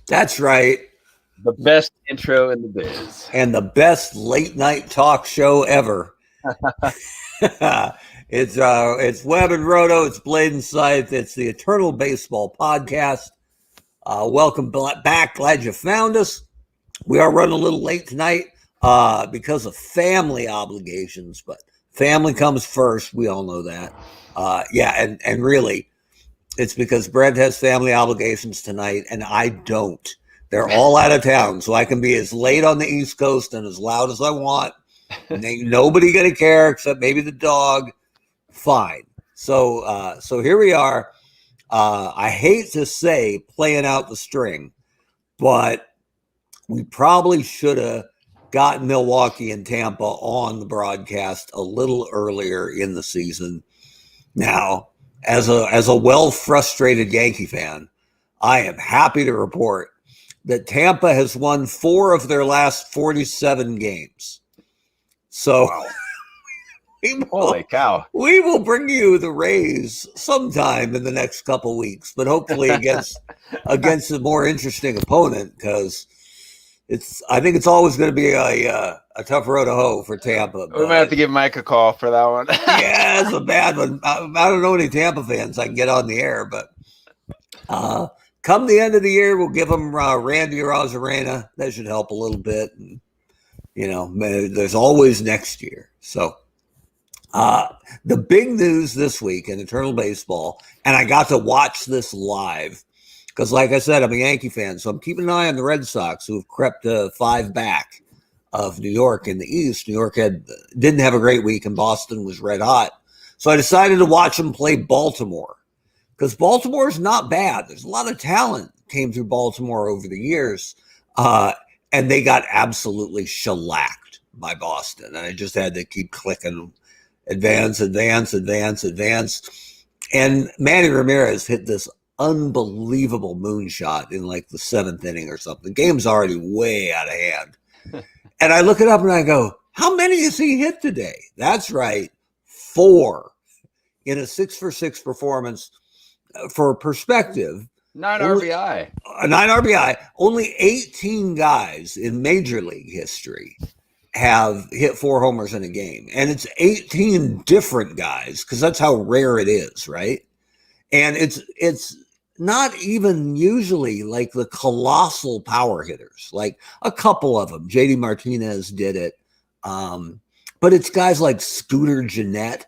That's right. The best intro in the biz. And the best late night talk show ever. It's Webb and Roto. It's Blade and Scythe. It's the Eternal Baseball Podcast. Welcome back. Glad you found us. We are running a little late tonight because of family obligations, but family comes first. We all know that. And really, it's because Brett has family obligations tonight, and I don't. They're all out of town, so I can be as late on the East Coast and as loud as I want. And ain't nobody gonna care except maybe the dog. Fine. So here we are. I hate to say playing out the string, but we probably should have gotten Milwaukee and Tampa on the broadcast a little earlier in the season. Now, as a well-frustrated Yankee fan, I am happy to report that Tampa has won 4 of their last 47 games. So, wow. Holy cow. We will bring you the Rays sometime in the next couple weeks, but hopefully against a more interesting opponent, because I think it's always going to be a tough road to hoe for Tampa. We might have to give Mike a call for that one. Yeah, it's a bad one. I don't know any Tampa fans I can get on the air, but come the end of the year, we'll give them Randy Arozarena. That should help a little bit. And, there's always next year. So the big news this week in Eternal Baseball, and I got to watch this live because, like I said, I'm a Yankee fan, so I'm keeping an eye on the Red Sox, who have crept 5 back of New York in the East. New York didn't have a great week, and Boston was red hot. So I decided to watch them play Baltimore, because Baltimore is not bad. There's a lot of talent came through Baltimore over the years, and they got absolutely shellacked by Boston. And I just had to keep clicking advance. And Manny Ramirez hit this unbelievable moonshot in like the 7th inning or something. The game's already way out of hand. And I look it up and I go, how many has he hit today? That's right, 4 in a 6-for-6 performance. For perspective, 9 RBI. 9 RBI. Only 18 guys in Major League history have hit 4 homers in a game. And it's 18 different guys, because that's how rare it is, right? And it's not even usually like the colossal power hitters, like a couple of them. JD Martinez did it. But it's guys like Scooter Gennett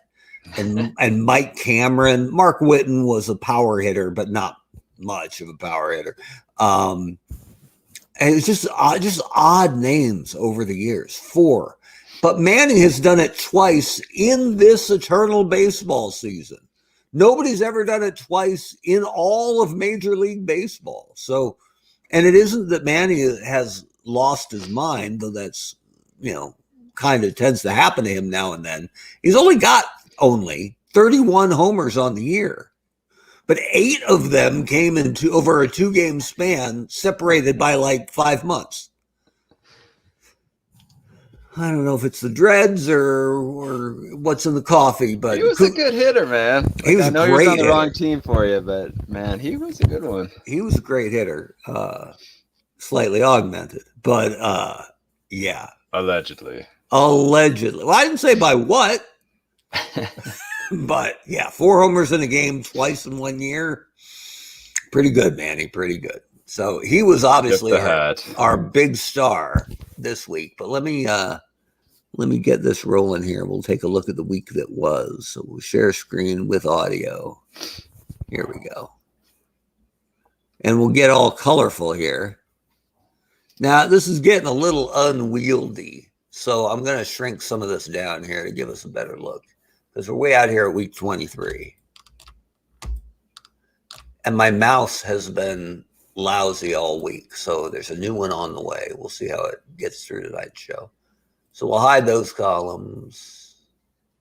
and Mike Cameron. Mark Whitten was a power hitter, but not much of a power hitter. And it's just odd names over the years. 4. But Manny has done it twice in this Eternal Baseball season. Nobody's ever done it twice in all of Major League Baseball. So, and it isn't that Manny has lost his mind, though that's, kind of tends to happen to him now and then. He's only got 31 homers on the year, but 8 of them came into over a 2-game span, separated by like 5 months. I don't know if it's the dreads or what's in the coffee, but he was a good hitter, man. He was I know a great he was on the hitter. wrong team for you, but man, he was a good one. He was a great hitter, slightly augmented, but yeah. Allegedly. Well, I didn't say by what, but yeah, 4 homers in a game twice in 1 year. Pretty good, Manny. Pretty good. So he was obviously our big star this week. But let me get this rolling here. We'll take a look at the week that was. So we'll share screen with audio. Here we go. And we'll get all colorful here. Now, this is getting a little unwieldy. So I'm going to shrink some of this down here to give us a better look, because we're way out here at week 23. And my mouse has been lousy all week, so there's a new one on the way. We'll see how it gets through tonight's show. So we'll hide those columns.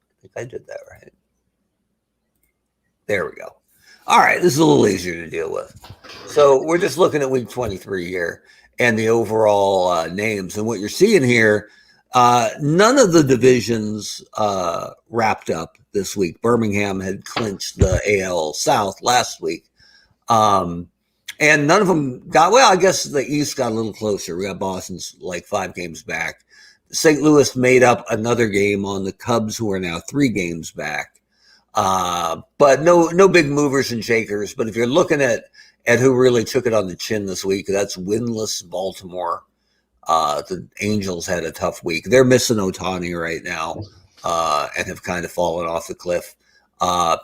I think I did that right. There we go. All right, this is a little easier to deal with. So we're just looking at week 23 here and the overall names. And what you're seeing here, none of the divisions wrapped up this week. Birmingham had clinched the AL South last week. And none of them got, well, I guess the East got a little closer. We got Boston's like 5 games back. St. Louis made up another game on the Cubs, who are now 3 games back. But no big movers and shakers. But if you're looking at who really took it on the chin this week, that's winless Baltimore. The Angels had a tough week. They're missing Ohtani right now and have kind of fallen off the cliff.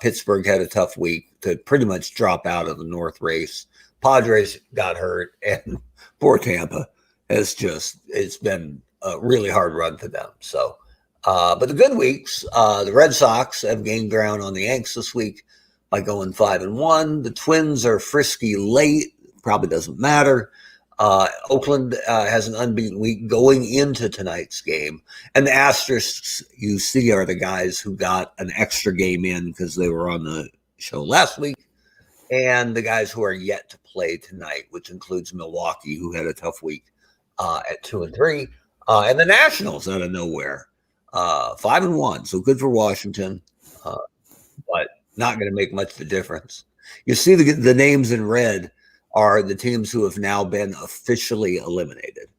Pittsburgh had a tough week to pretty much drop out of the North race. Padres got hurt, and poor Tampa it's been a really hard run for them. So, but the good weeks, the Red Sox have gained ground on the Yanks this week by going 5-1. The Twins are frisky late, probably doesn't matter. Oakland has an unbeaten week going into tonight's game. And the asterisks you see are the guys who got an extra game in because they were on the show last week, and the guys who are yet to play tonight, which includes Milwaukee, who had a tough week at 2-3, and the Nationals out of nowhere, 5-1. So good for Washington, but not going to make much of a difference. You see the names in red are the teams who have now been officially eliminated.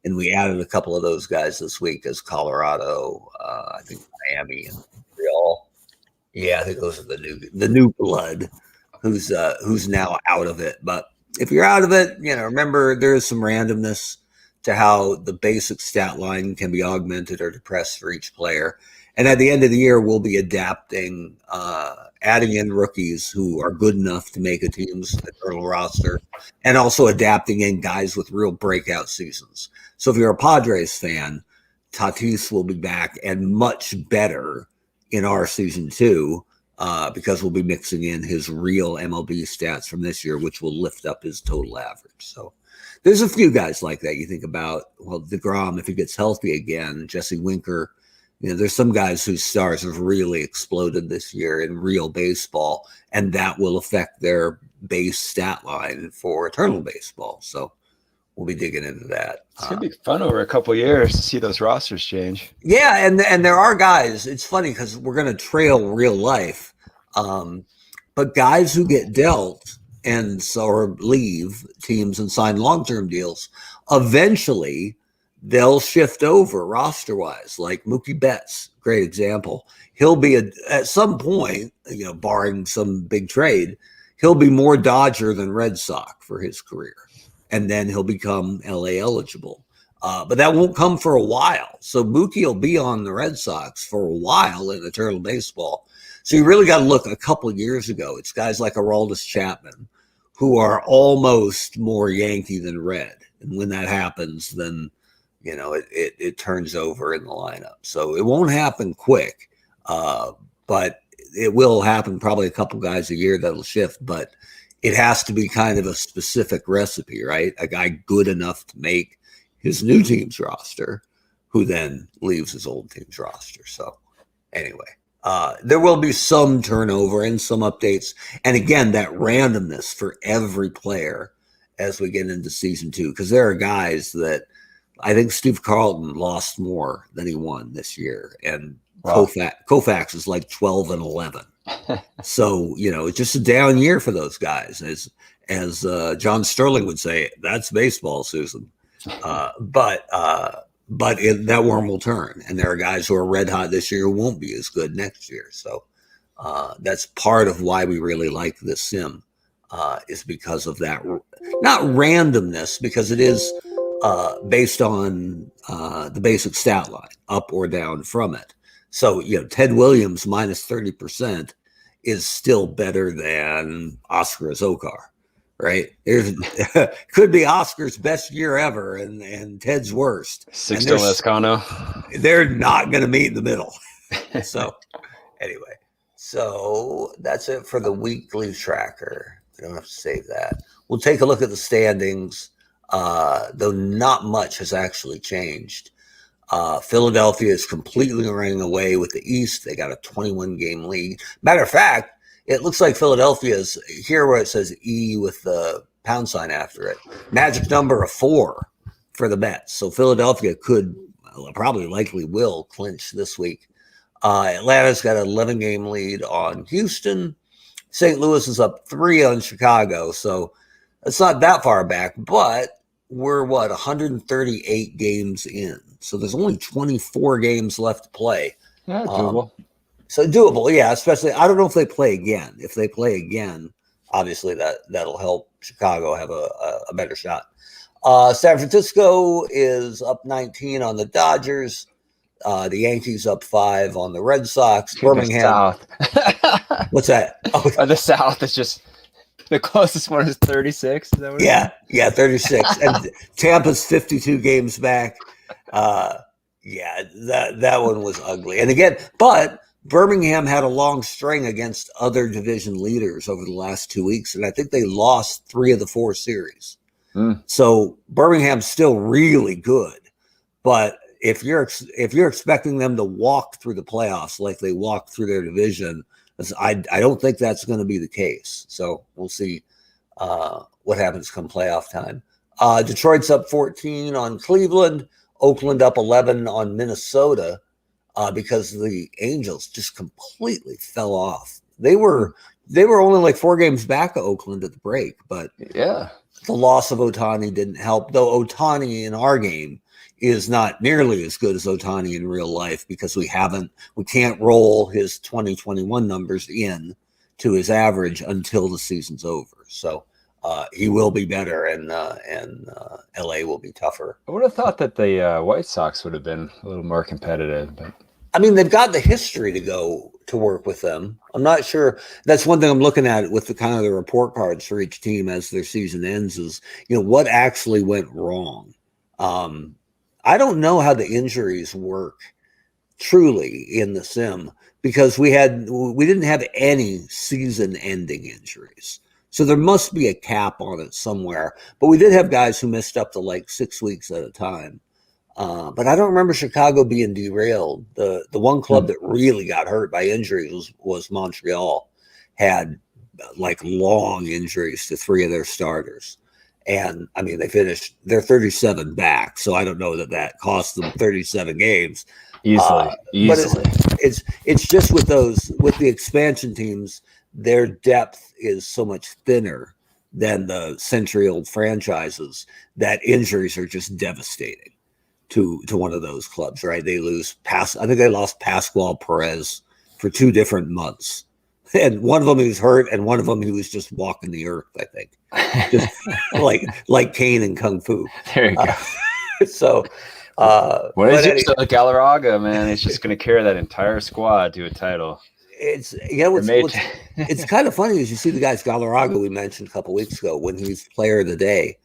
And we added a couple of those guys this week as Colorado, I think Miami and Montreal. Yeah, I think those are the new blood who's now out of it. But if you're out of it, remember there is some randomness to how the basic stat line can be augmented or depressed for each player. And at the end of the year, we'll be adapting, adding in rookies who are good enough to make a team's eternal roster, and also adapting in guys with real breakout seasons. So if you're a Padres fan, Tatis will be back and much better in our season 2 because we'll be mixing in his real MLB stats from this year, which will lift up his total average. So there's a few guys like that you think about. Well, DeGrom, if he gets healthy again, Jesse Winker. There's some guys whose stars have really exploded this year in real baseball, and that will affect their base stat line for eternal baseball. So we'll be digging into that. It's going to be fun over a couple of years to see those rosters change. Yeah, and there are guys. It's funny because we're going to trail real life. But guys who get dealt or leave teams and sign long-term deals, eventually – they'll shift over roster-wise, like Mookie Betts, great example. He'll be at some point, barring some big trade, he'll be more Dodger than Red Sox for his career, and then he'll become LA eligible. But that won't come for a while. So Mookie will be on the Red Sox for a while in eternal baseball. So you really got to look a couple of years ago. It's guys like Aroldis Chapman who are almost more Yankee than Red, and when that happens, then it turns over in the lineup. So it won't happen quick, but it will happen probably a couple guys a year that'll shift. But it has to be kind of a specific recipe, right? A guy good enough to make his new team's roster who then leaves his old team's roster. So anyway, there will be some turnover and some updates. And again, that randomness for every player as we get into season 2, because there are guys that I think Steve Carlton lost more than he won this year, and wow. Koufax is like 12-11. So it's just a down year for those guys, as John Sterling would say. That's baseball, Susan. But that worm will turn, and there are guys who are red hot this year who won't be as good next year. So that's part of why we really like this sim, is because of that, not randomness, because it is. Based on the basic stat line, up or down from it. So, Ted Williams minus 30% is still better than Oscar Azokar, right? Could be Oscar's best year ever and Ted's worst. Sixto Lescano. They're not going to meet in the middle. So, anyway, that's it for the weekly tracker. We don't have to save that. We'll take a look at the standings. Though not much has actually changed. Philadelphia is completely running away with the East. They got a 21-game lead. Matter of fact, it looks like Philadelphia's here where it says E with the pound sign after it. Magic number of 4 for the Mets. So Philadelphia likely will clinch this week. Atlanta's got an 11-game lead on Houston. St. Louis is up 3 on Chicago. So It's not that far back, but we're 138 games in. So there's only 24 games left to play. Yeah, doable. So doable, yeah, especially I don't know if they play again. If they play again, obviously that'll help Chicago have a better shot. San Francisco is up 19 on the Dodgers. The Yankees up 5 on the Red Sox. Birmingham. South. What's that? Oh, the South is just the closest one is 36. Is that what yeah, 36. And Tampa's 52 games back. Yeah, that one was ugly. And again, but Birmingham had a long string against other division leaders over the last 2 weeks, and I think they lost 3 of the 4 series. So Birmingham's still really good, but if you're expecting them to walk through the playoffs like they walked through their division, I don't think that's going to be the case. So we'll see what happens come playoff time. Detroit's up 14 on Cleveland. Oakland up 11 on Minnesota because the Angels just completely fell off. They were only like 4 games back of Oakland at the break, but yeah, the loss of Ohtani didn't help. Though Ohtani in our game is not nearly as good as Ohtani in real life because we can't roll his 2021 numbers in to his average until the season's over. So he will be better, and LA will be tougher. I would have thought that the White Sox would have been a little more competitive, but I mean, they've got the history to work with them. I'm not sure. That's one thing I'm looking at with the kind of the report cards for each team as their season ends is, what actually went wrong. I don't know how the injuries work truly in the sim because we didn't have any season-ending injuries. So there must be a cap on it somewhere. But we did have guys who missed up to like 6 weeks at a time. But I don't remember Chicago being derailed. The one club that really got hurt by injuries was Montreal. Had like long injuries to 3 of their starters. And I mean, they're 37 back. So I don't know that cost them 37 games. Easily. But it's just with the expansion teams, their depth is so much thinner than the century-old franchises that injuries are just devastating to one of those clubs, right? They lose I think they lost Pascual Perez for 2 different months. And one of them he was hurt, and one of them he was just walking the earth, I think. Just like Kane and Kung Fu. There you go. So the Galarraga, man? It's just going to carry that entire squad to a title. It's kind of funny as you see the guys Galarraga we mentioned a couple weeks ago when he's player of the day,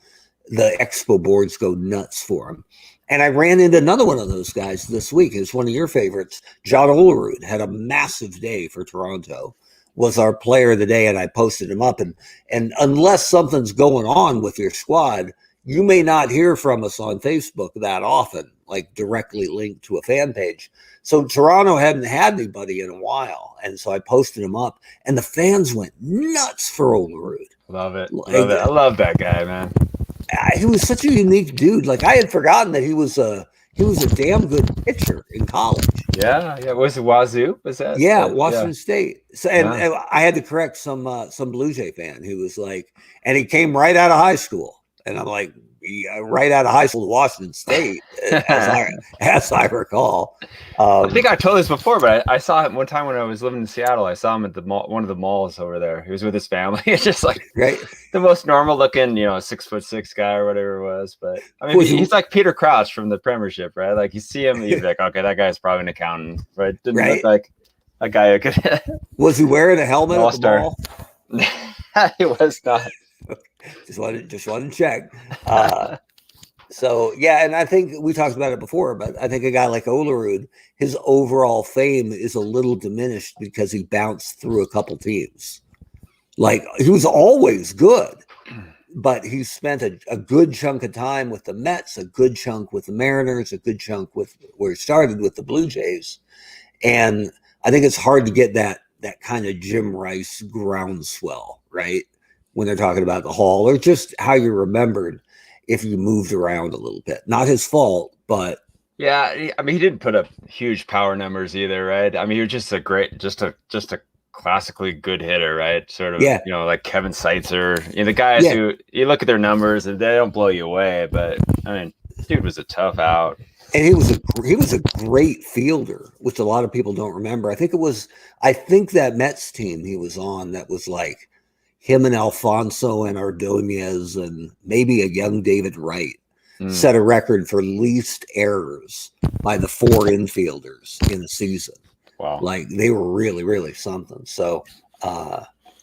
the expo boards go nuts for him. And I ran into another one of those guys this week. It's one of your favorites. John Olerud had a massive day for Toronto, was our player of the day, and I posted him up. And unless something's going on with your squad, you may not hear from us on Facebook that often, like directly linked to a fan page. So Toronto hadn't had anybody in a while, and so I posted him up, and the fans went nuts for Olerud. Love it. I love that guy, man. He was such a unique dude. Like I had forgotten that he was a damn good pitcher in college. Yeah. Was it Wazoo? Was that? Yeah, Washington State. So, and I had to correct some Blue Jay fan who was like, and he came right out of high school, and I'm like, right out of high school to Washington State, as I recall. I think I told this before, but I saw him one time when I was living in Seattle. I saw him at the mall, one of the malls over there. He was with his family. It's just like the most normal looking, 6'6" guy or whatever it was. But I mean, he's like Peter Crouch from the Premiership, right? Like you see him, you'd be like, okay, that guy's probably an accountant, right? Didn't look like a guy who could. Was he wearing a helmet at the mall? He was not. Just wanted to check. So yeah, and I think we talked about it before, but I think a guy like Olerud, his overall fame is a little diminished because he bounced through a couple teams. Like he was always good, but he spent a good chunk of time with the Mets, a good chunk with the Mariners, a good chunk with where he started with the Blue Jays, and I think it's hard to get that kind of Jim Rice groundswell, right? When they're talking about the Hall or just how you're remembered if you moved around a little bit. Not his fault, but yeah, I mean he didn't put up huge power numbers either, right? I mean he was just a classically good hitter, right? Sort of, Yeah. Like Kevin Seitzer. The guys who you look at their numbers and they don't blow you away, but I mean, this dude was a tough out. And he was a great fielder, which a lot of people don't remember. I think that Mets team he was on that was like him and Alfonso and Ordonez and maybe a young David Wright set a record for least errors by the 4 infielders in a season. Wow. Like they were really, really something. So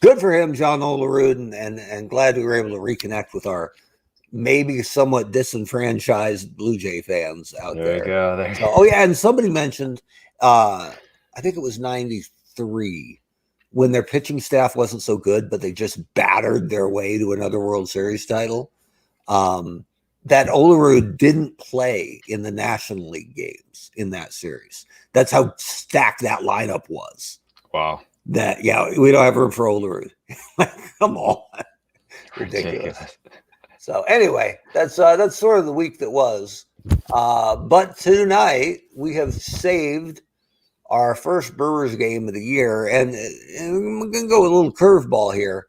good for him, John Olerud, and glad we were able to reconnect with our maybe somewhat disenfranchised Blue Jay fans out there. There you go. So, and somebody mentioned, I think it was 93, when their pitching staff wasn't so good, but they just battered their way to another World Series title. That Olerud didn't play in the National League games in that series. That's how stacked that lineup was. Wow. We don't have room for Olerud. Come on. Ridiculous. So anyway, that's sort of the week that was. But tonight we have saved our first Brewers game of the year, and we're going to go with a little curveball here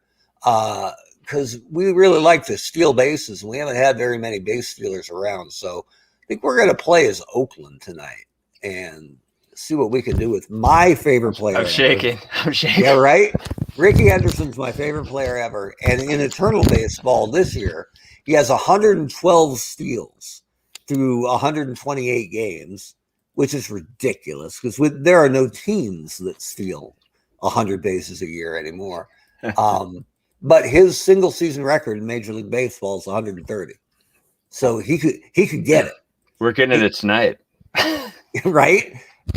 because we really like to steal bases, and we haven't had very many base stealers around. So I think we're going to play as Oakland tonight and see what we can do with my favorite player. I'm shaking. Yeah, right? Rickey Henderson's my favorite player ever. And in Eternal Baseball this year, he has 112 steals through 128 games, which is ridiculous because there are no teams that steal 100 bases a year anymore. But his single season record in Major League Baseball is 130. So he could get it. We're getting it tonight. Right?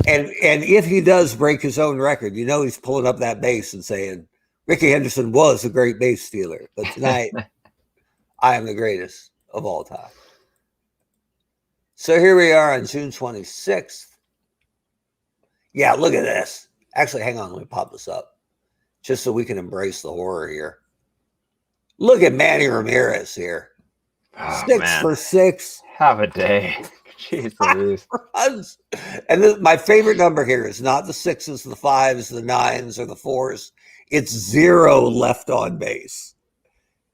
And if he does break his own record, he's pulling up that base and saying, Rickey Henderson was a great base stealer, but tonight I am the greatest of all time. So here we are on June 26th. Yeah, look at this. Actually, hang on, let me pop this up just so we can embrace the horror here. Look at Manny Ramirez here. 6 for 6. Have a day. Jeez. And my favorite number here is not the 6s, the 5s, the 9s, or the 4s. It's 0 left on base.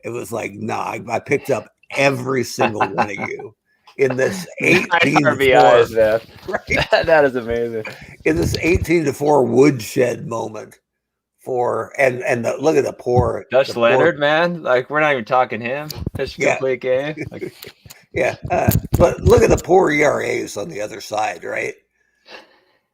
It was like, I picked up every single one of you in this 18 RBIs, man. Right? That is amazing. In this 18-4 woodshed moment look at the poor Dutch Leonard, man. Like we're not even talking him. Pitched a complete game. But look at the poor ERAs on the other side, right?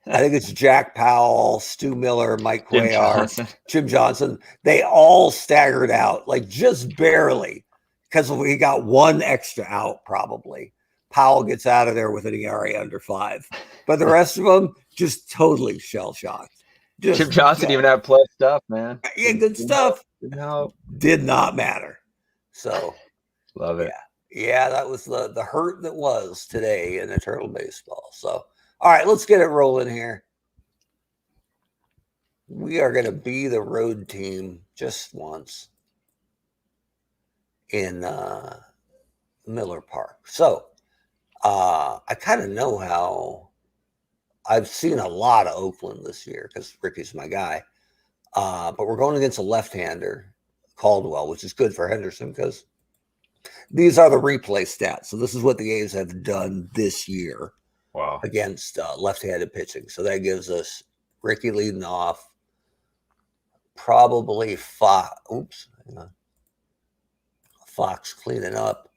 I think it's Jack Powell, Stu Miller, Mike Cuellar, Jim Johnson. They all staggered out, like just barely, because we got one extra out probably. Powell gets out of there with an ERA under 5. But the rest of them just totally shell-shocked. Jim Johnson even had plus stuff, man. Yeah, good stuff. No, did not matter. So love it. Yeah, that was the hurt that was today in Eternal Baseball. So, all right, let's get it rolling here. We are going to be the road team just once in Miller Park. So, I kind of know how. I've seen a lot of Oakland this year because Rickey's my guy. But we're going against a left-hander, Caldwell, which is good for Henderson because these are the replay stats. So this is what the A's have done this year against left-handed pitching. So that gives us Rickey leading off, probably Fox. Oops. Hang on. Fox cleaning up.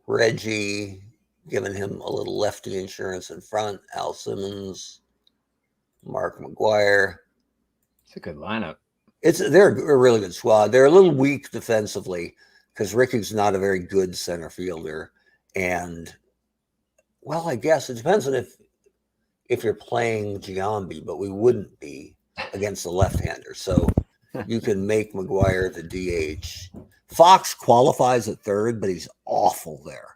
Reggie giving him a little lefty insurance in front. Al Simmons, Mark McGuire. It's a good lineup. They're a really good squad. They're a little weak defensively because Rickey's not a very good center fielder. And, well, I guess it depends on if you're playing Giambi, but we wouldn't be against the left-hander. So you can make McGuire the DH. Fox qualifies at third, but he's awful there.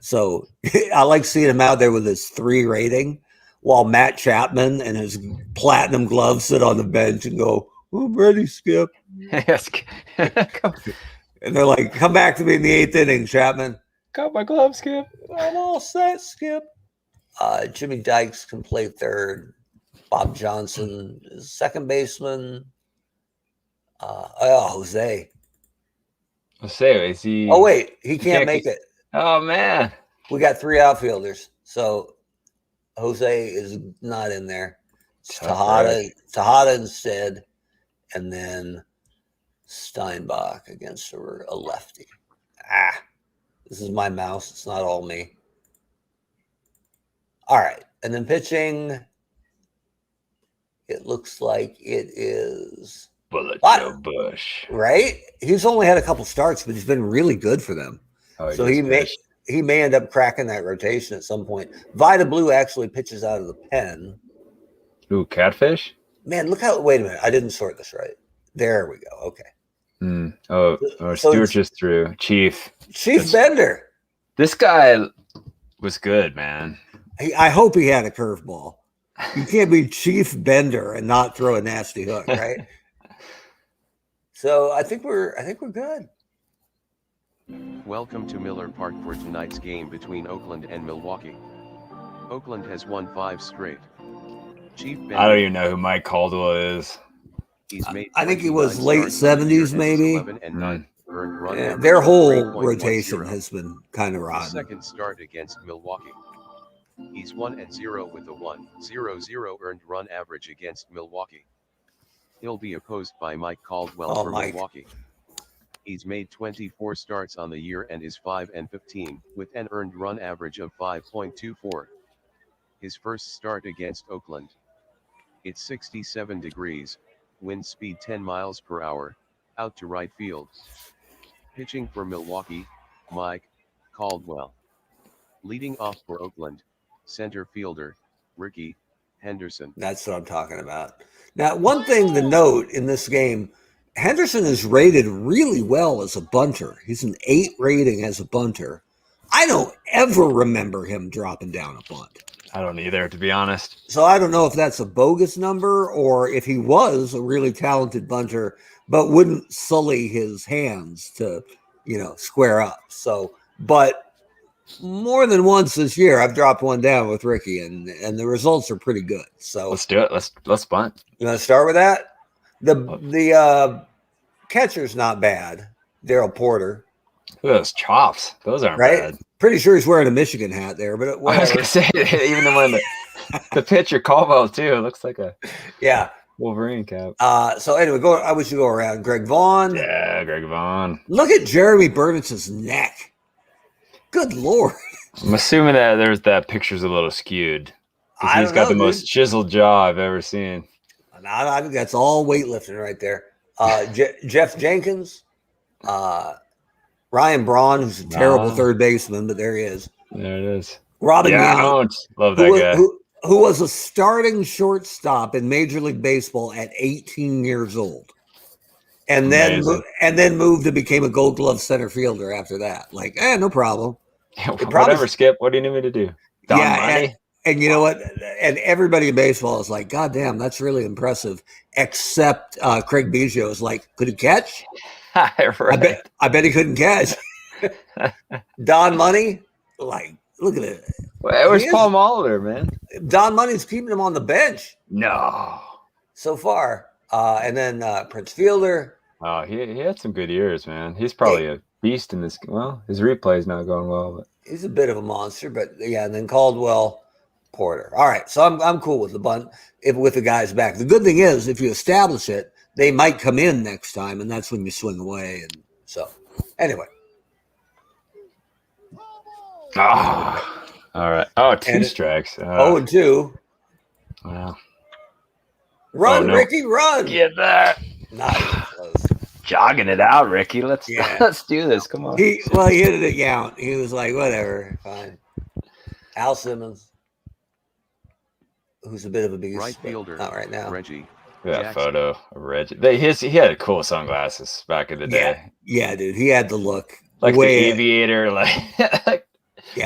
So I like seeing him out there with his 3 rating while Matt Chapman and his platinum gloves sit on the bench and go, I'm ready, Skip. Yes. And they're like, come back to me in the 8th inning, Chapman. Got my gloves, Skip. I'm all set, Skip. Jimmy Dykes can play third. Bob Johnson is second baseman. Jose. Jose, is he? Oh, wait. He can't make it. Oh, man. We got 3 outfielders. So Jose is not in there. It's Tejada instead. And then Steinbach against a lefty. This is my mouse. It's not all me. All right. And then pitching, it looks like it is Bullet Joe Bush. Right? He's only had a couple starts, but he's been really good for them. Oh, so he may end up cracking that rotation at some point. Vida Blue actually pitches out of the pen. Ooh, Catfish? Man, look how – wait a minute. I didn't sort this right. There we go. Okay. So Stewart just threw. Chief Bender. This guy was good, man. I hope he had a curveball. You can't be Chief Bender and not throw a nasty hook, right? So I think we're good. Welcome to Miller Park for tonight's game between Oakland and Milwaukee. Oakland has won 5 straight. Chief Bender, I don't even know who Mike Caldwell is. I think he was late 70s, maybe. Their whole rotation has been kind of rotten. Second start against Milwaukee. He's 1-0 with a 1.00 earned run average against Milwaukee. He'll be opposed by Mike Caldwell for Milwaukee. He's made 24 starts on the year and is 5-15 with an earned run average of 5.24. His first start against Oakland. It's 67 degrees, wind speed 10 miles per hour, out to right field. Pitching for Milwaukee, Mike Caldwell. Leading off for Oakland, center fielder, Rickey Henderson. That's what I'm talking about. Now, one thing to note in this game, Henderson is rated really well as a bunter. He's an 8 rating as a bunter. I don't ever remember him dropping down a bunt. I don't either, to be honest. So I don't know if that's a bogus number or if he was a really talented bunter, but wouldn't sully his hands to, square up. So, but more than once this year, I've dropped one down with Rickey, and the results are pretty good. So let's do it. Let's bunt. You want to start with that? The catcher's not bad. Daryl Porter. Look at those chops. Those aren't bad. Pretty sure he's wearing a Michigan hat there, but whatever. I was gonna say even the one the pitcher Caldwell too. It looks like a Wolverine cap. So anyway, I wish you go around. Greg Vaughn. Yeah, Greg Vaughn. Look at Jeromy Burnitz's neck. Good Lord. I'm assuming that picture's a little skewed. He's got the most chiseled jaw I've ever seen. I think that's all weightlifting right there. Geoff Jenkins, Ryan Braun, who's a terrible third baseman, but there he is. There it is. Robin Yount, love that guy. Who was a starting shortstop in Major League Baseball at 18 years old. And then moved and became a Gold Glove center fielder after that. No problem. Whatever, Skip. What do you need me to do? Money? And you know what? And everybody in baseball is like, God damn, that's really impressive. Except Craig Biggio is like, could he catch? Right. I bet he couldn't catch. Don Money, look at it. Where's Paul Molitor, man? Don Money's keeping him on the bench. No. So far. And then Prince Fielder. Oh, he had some good years, man. He's probably a beast in this. Well, his replay's not going well, but he's a bit of a monster. But yeah, and then Caldwell, Porter. All right, so I'm cool with the bunt with the guys back. The good thing is, if you establish it, they might come in next time, and that's when you swing away. And so, anyway. Oh, all right. Oh, 2 strikes. 0-2. Wow. Run, Rickey, run! Get there. Not even close. Jogging it out, Rickey. Let's do this. Come on. He hit it at Yount. He was like, whatever, fine. Al Simmons, who's a bit of a beast. Right fielder. Not right now. Reggie. That Jackson. photo of Reggie. He had cool sunglasses back in the day. Yeah, dude. He had the look. Like the aviator,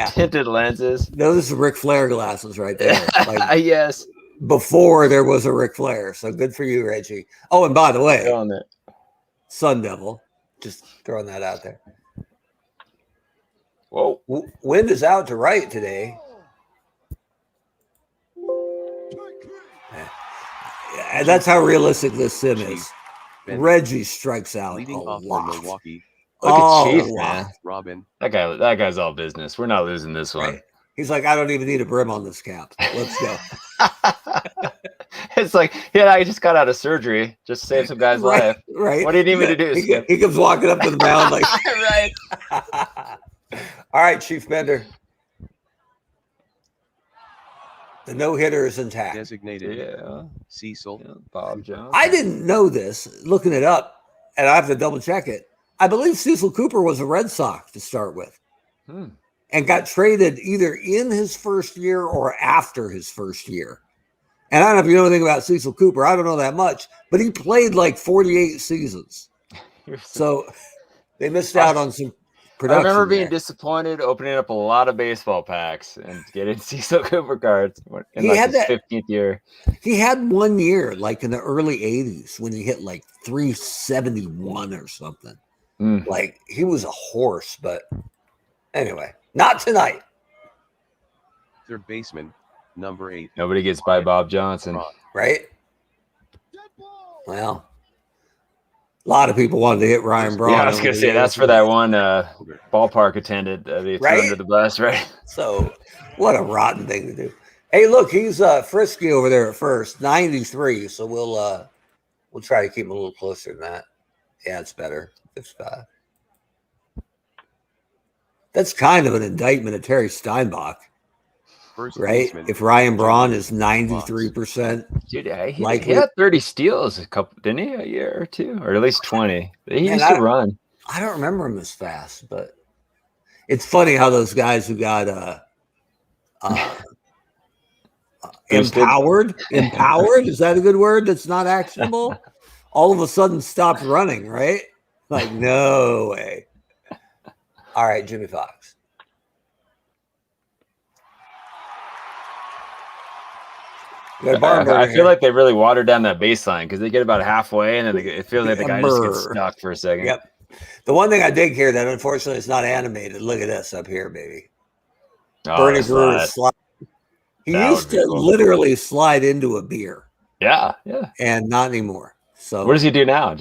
tinted lenses. Those are Ric Flair glasses right there. Yes. Before there was a Ric Flair. So good for you, Reggie. Oh, and by the way, Sun Devil. Just throwing that out there. Whoa. Wind is out to right today. And that's how realistic this sim is. Ben. Reggie strikes out Leading a off lot. for Milwaukee. Look at Chief, lot. man. Robin. That guy's all business. We're not losing this one. Right. He's like, I don't even need a brim on this cap. Let's go. It's like, yeah, I just got out of surgery. Just saved some guy's life. Right. What do you need me to do, Skip? He comes walking up to the mound like, right. All right, Chief Bender. The no-hitter is intact. Designated. Cecil. Bob Jones. I didn't know this, looking it up, and I have to double-check it. I believe Cecil Cooper was a Red Sox to start with and got traded either in his first year or after his first year. And I don't know if you know anything about Cecil Cooper. I don't know that much, but he played like 48 seasons. So they missed out on some production. I remember being there. disappointed opening up a lot of baseball packs and getting Cecil Cooper cards in He had his that 15th year. He had 1 year, like in the early 80s, when he hit like 371 or something. Like he was a horse, but anyway, not tonight. Third baseman, number 8. Nobody gets by Bob Johnson. Right? Well, a lot of people wanted to hit Ryan Braun. Yeah, I was going to say, that's for that one ballpark attendant they threw under the bus, right? So what a rotten thing to do. Hey, look, he's frisky over there at first, 93. So we'll try to keep him a little closer than that. Yeah, it's better. 55. That's kind of an indictment of Terry Steinbach, First right? baseman, If Ryan Braun is 93%, dude, he had 30 steals didn't he, a year or two, or at least 20? He used to run. I don't remember him as fast, but it's funny how those guys who got empowered, is that a good word that's not actionable? All of a sudden stopped running, right? Like, no way. All right, Jimmy Fox. I feel like they really watered down that baseline because they get about halfway and then it feels like the guy just gets stuck for a second. Yep. The one thing I dig here that unfortunately is not animated. Look at this up here, baby. Bernie Brewer slide. He used to literally slide into a beer. Yeah. And not anymore. So what does he do now?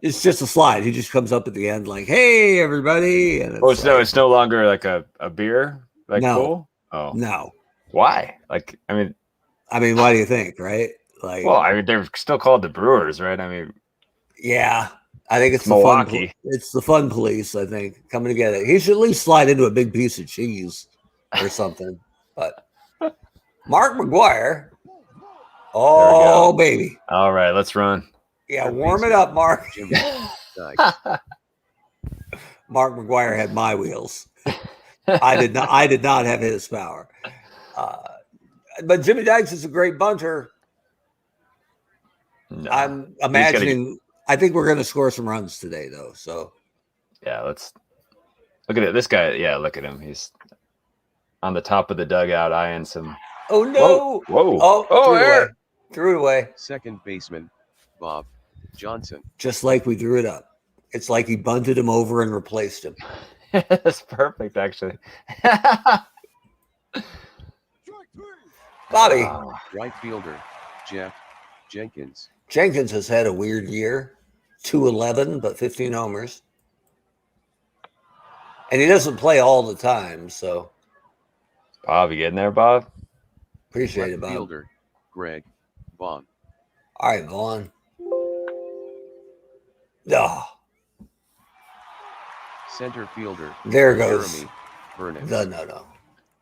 It's just a slide. He just comes up at the end like, "Hey, everybody!" And it's no longer like a beer, like no. Cool? Oh no. Why? Like, I mean, why do you think? Right? Like, well, I mean, they're still called the Brewers, right? I mean, yeah. I think it's Milwaukee. It's the fun police. I think coming together. He should at least slide into a big piece of cheese or something. But Mark McGwire. Oh baby! All right, let's run. Yeah, warm it up, Mark. Mark McGwire had my wheels. I did not have his power. But Jimmy Dykes is a great bunter. No, I'm imagining. I think we're going to score some runs today, though. So yeah, let's look at it. This guy. Yeah, look at him. He's on the top of the dugout eyeing some. Oh no! Whoa! Threw it away. Second baseman, Bob Johnson. Just like we drew it up. It's like he bunted him over and replaced him. That's perfect, actually. Bobby. Right fielder, Geoff Jenkins. Jenkins has had a weird year. 211, but 15 homers. And he doesn't play all the time, so. Bob, you getting there, Bob? Appreciate it, Bob. Fielder, Greg Vaughn. All right, Vaughn. Oh. Center fielder. There goes. Jeromy Burnitz. No.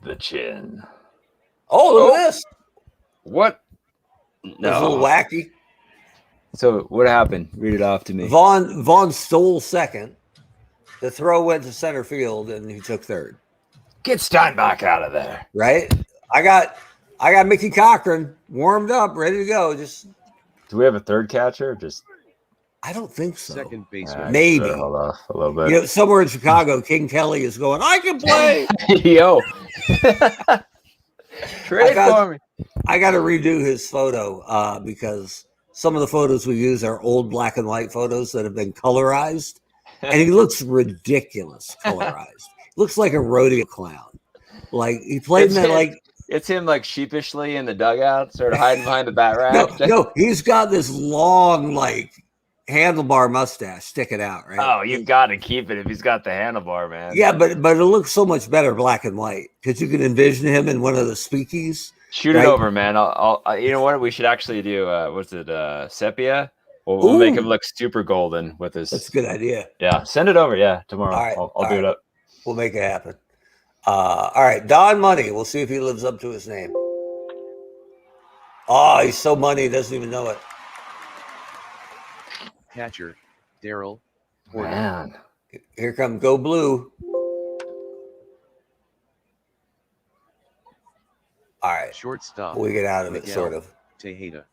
The chin. Oh, look at this. What? No. That's a little wacky. So what happened? Read it off to me. Vaughn stole second. The throw went to center field, and he took third. Get Steinbach out of there. Right? I got Mickey Cochran warmed up, ready to go. Do we have a third catcher? I don't think so. Second baseman. Maybe. Hold off a little bit. Somewhere in Chicago, King Kelly is going, I can play. Yo. Trade for me. I got to redo his photo because some of the photos we use are old black and white photos that have been colorized. And he looks ridiculous colorized. Looks like a rodeo clown. Like he played in that It's him like sheepishly in the dugout, sort of hiding behind the bat rack. No, he's got this long, like, handlebar mustache sticking out, right? Oh, you got to keep it if he's got the handlebar, man. Yeah, but it looks so much better black and white because you can envision him in one of the speakies. Shoot it over, man. I'll you know what we should actually do? What's it? Sepia. We'll make him look super golden with his. That's a good idea. Yeah, send it over. Yeah, tomorrow. All right, I'll do it up. We'll make it happen. All right, Don Money. We'll see if he lives up to his name. Oh, he's so money, he doesn't even know it. Catcher, Daryl. Man. Here come Go Blue. All right. Shortstop. We get out of Miguel it, sort of. Tejeda.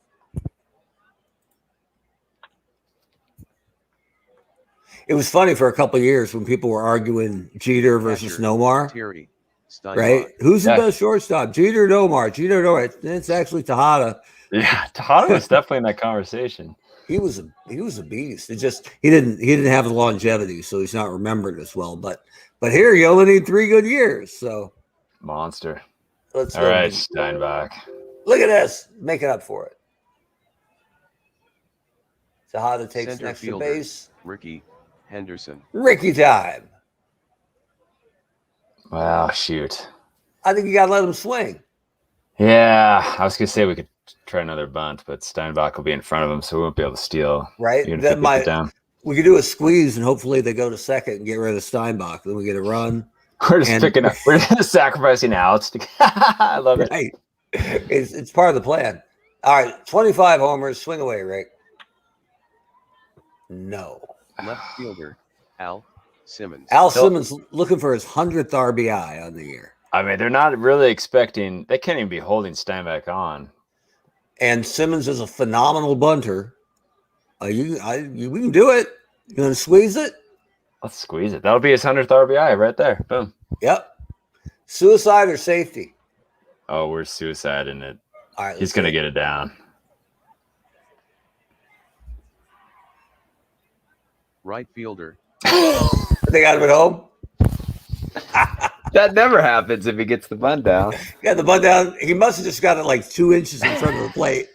It was funny for a couple of years when people were arguing Jeter versus Catcher, Nomar. Terry, Steinbach. Right? Who's the best shortstop? Jeter or Nomar? Jeter or Nomar? It's actually Tejada. Yeah, Tejada was definitely in that conversation. He was a beast. It just he didn't have the longevity, so he's not remembered as well. But here you only need 3 good years. So Monster. let's All right, Steinbach. Look at this. Making up for it. Tejada takes Center next fielder, to base. Rickey, Henderson. Rickey time. Wow, shoot. I think you gotta let him swing. Yeah, I was gonna say we could try another bunt, but Steinbach will be in front of him, so we won't be able to steal. Right? That might we could do a squeeze and hopefully they go to second and get rid of Steinbach. Then we get a run. We're just picking up. We're just sacrificing outs. I love it. Right. It's part of the plan. All right, 25 homers. Swing away, Rick. No. Left fielder, Al Simmons. Al Simmons looking for his 100th RBI on the year. I mean, they're not really expecting. They can't even be holding Steinbach on. And Simmons is a phenomenal bunter. We can do it. You gonna squeeze it? Let's squeeze it. That'll be his 100th RBI right there. Boom. Yep. Suicide or safety? Oh, we're suiciding it. All right. He's gonna get it down. Right fielder. They got him at home. That never happens if he gets the bunt down. Got the bunt down. He must have just got it like 2 inches in front of the plate.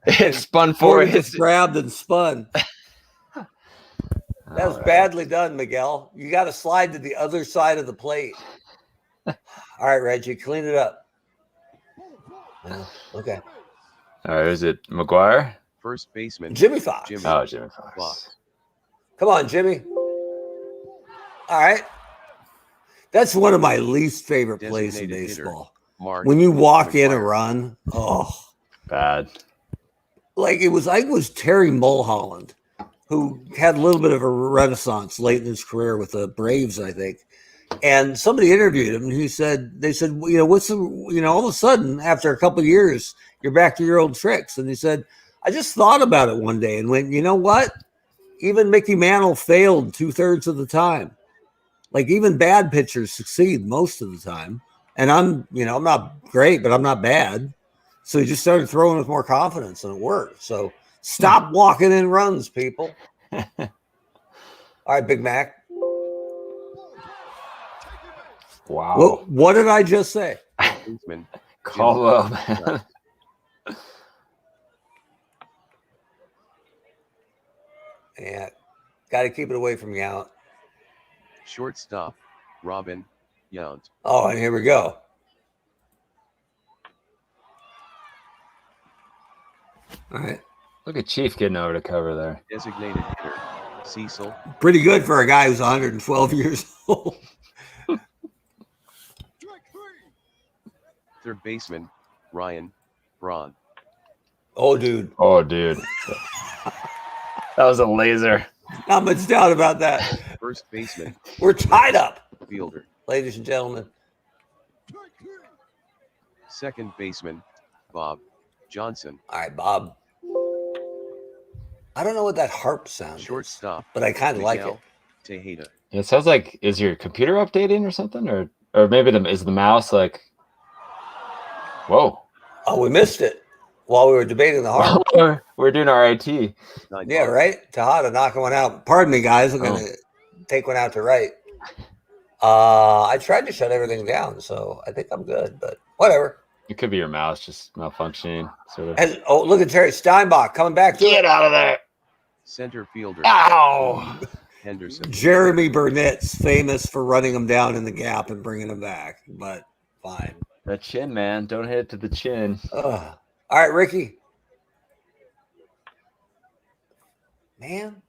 It spun forward. Just grabbed and spun. That was badly done, Miguel. You got to slide to the other side of the plate. All right, Reggie, clean it up. Okay. All right, is it McGuire? First baseman, Jimmy Fox. Jimmy Fox. Come on, Jimmy. All right. That's one of my least favorite plays in baseball. When you walk in a run, bad. Like I think it was Terry Mulholland, who had a little bit of a renaissance late in his career with the Braves, I think. And somebody interviewed him, and they said, what's all of a sudden, after a couple of years, you're back to your old tricks. And he said, I just thought about it one day and went, you know what? Even Mickey Mantle failed 2/3 of the time. Like even bad pitchers succeed most of the time. And I'm not great, but I'm not bad. So he just started throwing with more confidence and it worked. So stop walking in runs, people. All right, Big Mac. Wow. What did I just say? Caldwell, man. Yeah. Got to keep it away from Yount. Shortstop, Robin Yount. Oh, and here we go. All right. Look at Chief getting over to cover there. Designated hitter, Cecil. Pretty good for a guy who's 112 years old. Third baseman, Ryan Braun. Oh, dude. That was a laser. Not much doubt about that. First baseman. We're tied up. Fielder. Ladies and gentlemen. Second baseman, Bob Johnson. All right, Bob. I don't know what that harp sound Shortstop, is, but I kind of like it. Tejeda. It sounds like, is your computer updating or something? Or maybe is the mouse like, whoa. Oh, we missed it while we were debating the harp. We're doing our IT. Yeah, right? Tejada knocking one out. Pardon me, guys. I'm going to take one out to right. I tried to shut everything down, so I think I'm good, but whatever. It could be your mouse just malfunctioning, sort of. And, oh, look at Terry Steinbach coming back. Get out of there. Center fielder. Ow. Henderson. Jeromy Burnitz, famous for running him down in the gap and bringing him back, but fine. That chin, man. Don't hit it to the chin. All right, Rickey. Man.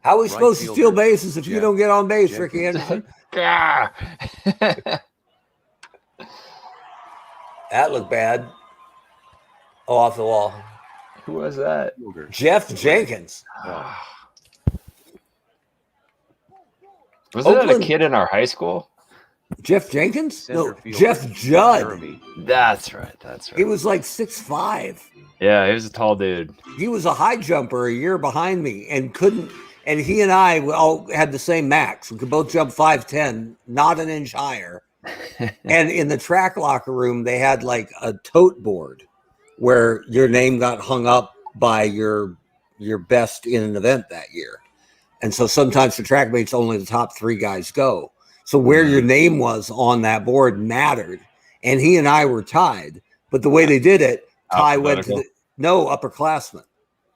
How are we supposed to steal bases if you don't get on base, Rickey Anderson? That looked bad. Oh, off the wall. Who was that? Geoff Jenkins. Was that a kid in our high school? Geoff Jenkins? No, Jeff Judd. That's right. That's right. He was like 6'5". Yeah, he was a tall dude. He was a high jumper a year behind me and couldn't. And he and I all had the same max. We could both jump 5'10", not an inch higher. And in the track locker room, they had like a tote board where your name got hung up by your best in an event that year. And so sometimes for track meets, only the top 3 guys go. So where your name was on that board mattered. And he and I were tied. But the way they did it, Ty went to upperclassmen.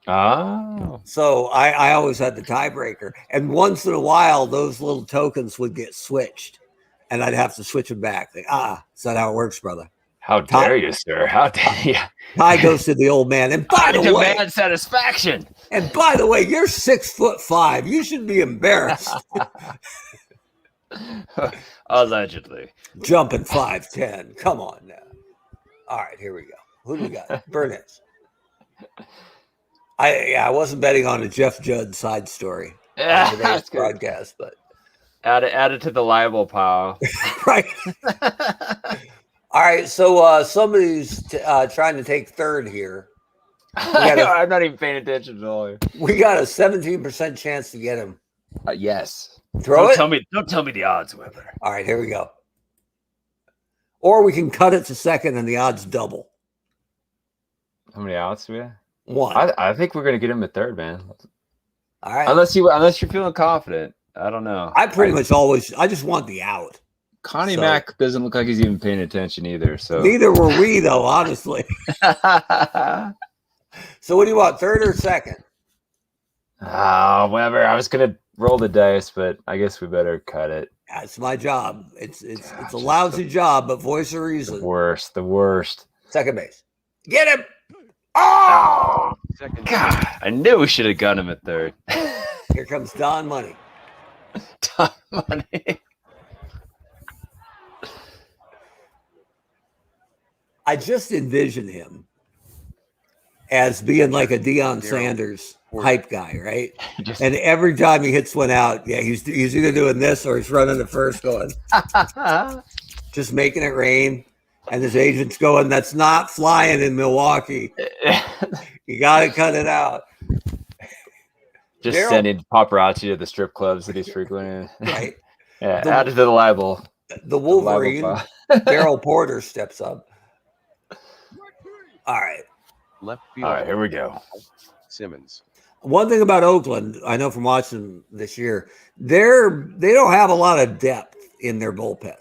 Oh. So I always had the tiebreaker. And once in a while, those little tokens would get switched. And I'd have to switch them back. Like, is that how it works, brother? How dare you, sir? How dare you? Ty goes to the old man. And by the way, demand satisfaction. And by the way, you're 6'5". You should be embarrassed. Allegedly. Jumping 5'10". Come on now. All right, here we go. Who do we got? Burnitz. I wasn't betting on a Jeff Judd side story on today's broadcast, but add it to the libel pile. Right. All right, so somebody's trying to take third here. I'm not even paying attention at all. We got a 17% chance to get him. Yes. Don't tell me the odds, Weber. All right, here we go. Or we can cut it to second and the odds double. How many outs do we have? 1. I think we're gonna get him at third, man. All right. Unless you're feeling confident. I don't know. I just want the out. Connie Mack doesn't look like he's even paying attention either. So neither were we, though, honestly. So what do you want, third or second? Whatever. I was gonna roll the dice, but I guess we better cut it. That's my job. It's a lousy job, but voice of reason. The worst. Second base. Get him! Oh! God, I knew we should have got him at third. Here comes Don Money. Don Money. I just envision him as being like a Deion Sanders hype guy, right? And every time he hits one out, he's either doing this or he's running the first going, just making it rain. And his agent's going, that's not flying in Milwaukee. You got to cut it out. Just sending paparazzi to the strip clubs that he's frequenting. Right. Yeah, add it to the libel. The Wolverine, Daryl Porter steps up. All right. Left field. All right, here we go. Simmons. One thing about Oakland, I know from watching this year, they don't have a lot of depth in their bullpen.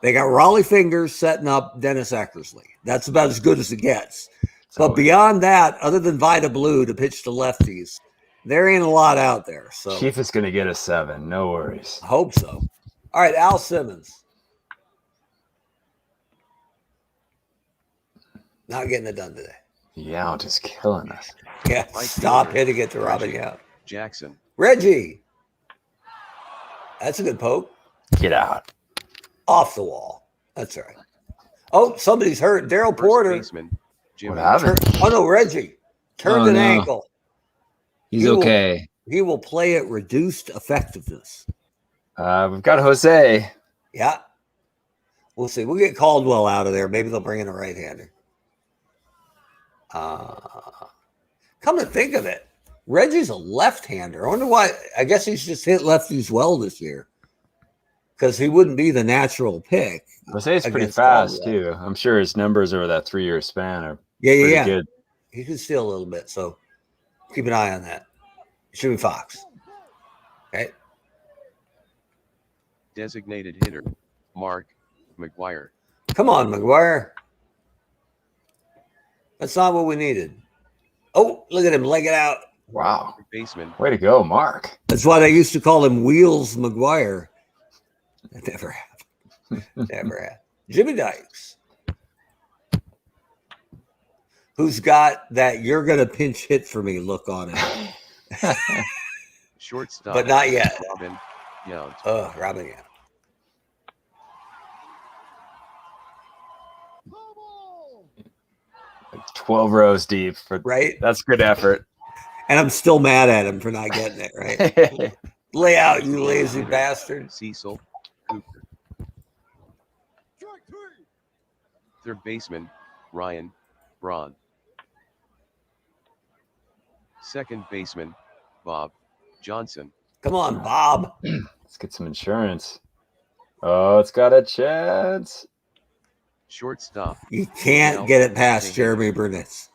They got Raleigh Fingers setting up Dennis Eckersley. That's about as good as it gets. But beyond that, other than Vida Blue to pitch to lefties, there ain't a lot out there. So Chief is going to get a 7. No worries. I hope so. All right, Al Simmons. Not getting it done today. Yount is killing us. Yeah, stop hitting it to Robin Yount. Jackson. Reggie. That's a good poke. Get out. Off the wall. That's all right. Oh, somebody's hurt. Daryl Porter. Baseman, oh, no, Reggie. Turned an ankle. He's okay. He will play at reduced effectiveness. We've got Jose. Yeah. We'll see. We'll get Caldwell out of there. Maybe they'll bring in a right-hander. Come to think of it, Reggie's a left-hander. I wonder why. I guess he's just hit lefties well this year because he wouldn't be the natural pick. Jose's pretty fast, too. I'm sure his numbers over that 3-year span are pretty good. He can steal a little bit, so keep an eye on that. Should be Fox. Okay. Designated hitter, Mark McGuire. Come on, McGuire. That's not what we needed. Oh, look at him leg it out. Wow. Baseman. Way to go, Mark. That's why they used to call him Wheels McGuire. That never happened. Never happened. Jimmy Dykes. Who's got that you're going to pinch hit for me look on it. Shortstop. But not yet. Robin Yount. Oh, Robin Yount. Like 12 rows deep. Right? That's good effort. And I'm still mad at him for not getting it, right? Lay out, you lazy bastard. Cecil Cooper. Third baseman, Ryan Braun. Second baseman, Bob Johnson. Come on, Bob. Let's get some insurance. Oh, it's got a chance. Shortstop. You can't get it past Jeromy Burnitz.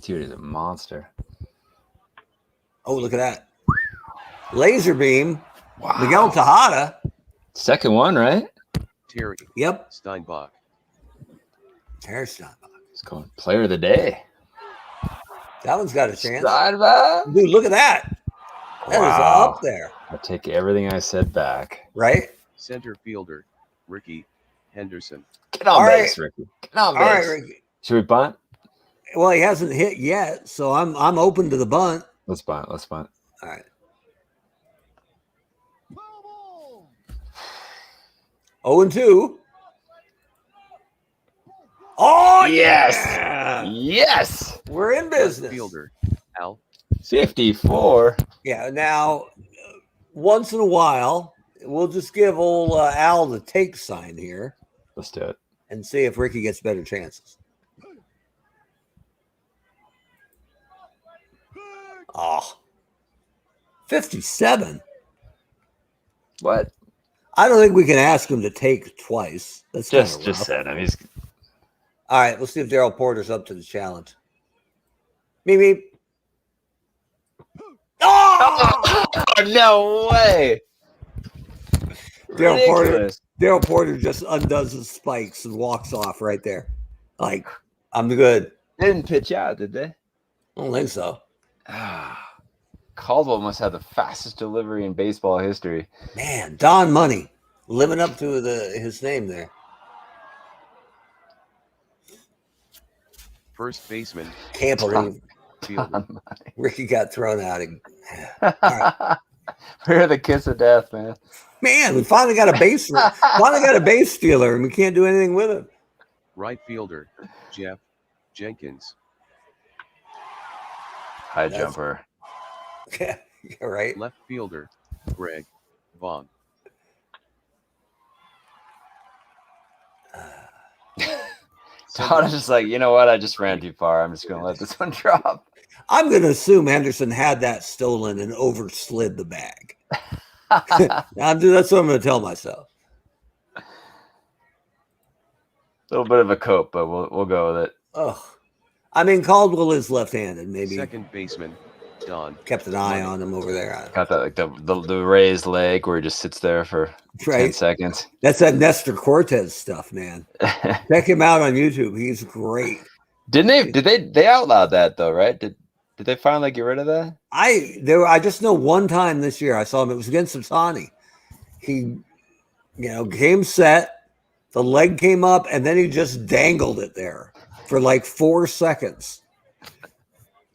Dude is a monster. Oh, look at that. Laser beam. Wow. Miguel Tejada. Second one, right? Terry. Yep. Steinbach. Terry Steinbach. He's going player of the day. That one's got a chance. Steinbach. Dude, look at that. That is up there. I take everything I said back. Right? Center fielder, Rickey Henderson. Get on base, Rickey. Get on base. All right, Rickey. Should we bunt? Well, he hasn't hit yet, so I'm open to the bunt. Let's bunt. Let's bunt. All right. 0-2. Oh, yes. Yeah. Yes. We're in business. Fielder, Al. 54. Yeah, now, once in a while, we'll just give old Al the take sign here Let's do it. and see if Rickey gets better chances. Oh, 57. What? I don't think we can ask him to take twice. That's Just rough. said him. He's All right, we'll see if Daryl Porter's up to the challenge. Meep, meep. Oh! no way. Daryl Porter just undoes his spikes and walks off right there. Like, I'm good. They didn't pitch out, did they? I don't think so. Caldwell must have the fastest delivery in baseball history. Man, Don Money living up to his name there. First baseman, Can't believe fielder. Rickey got thrown out. All right. We're the kiss of death, man. Man, we finally got a base stealer, and we can't do anything with him. Right fielder, Geoff Jenkins. High jumper. Yeah, right. Left fielder, Greg Vaughn. Todd is just like, you know what? I just ran too far. I'm just going to let this one drop. I'm going to assume Henderson had that stolen and overslid the bag. That's what I'm going to tell myself. A little bit of a cope, but we'll go with it. Oh, I mean, Caldwell is left-handed. Maybe Second baseman, Don. Kept an eye on him over there. Got that like the raised leg where he just sits there for 10 seconds. That's that Nestor Cortez stuff, man. Check him out on YouTube. He's great. Didn't they outlawed that though, right? Did they finally get rid of that? I just know one time this year I saw him. It was against Otani. He, game set. The leg came up, and then he just dangled it there for like 4 seconds.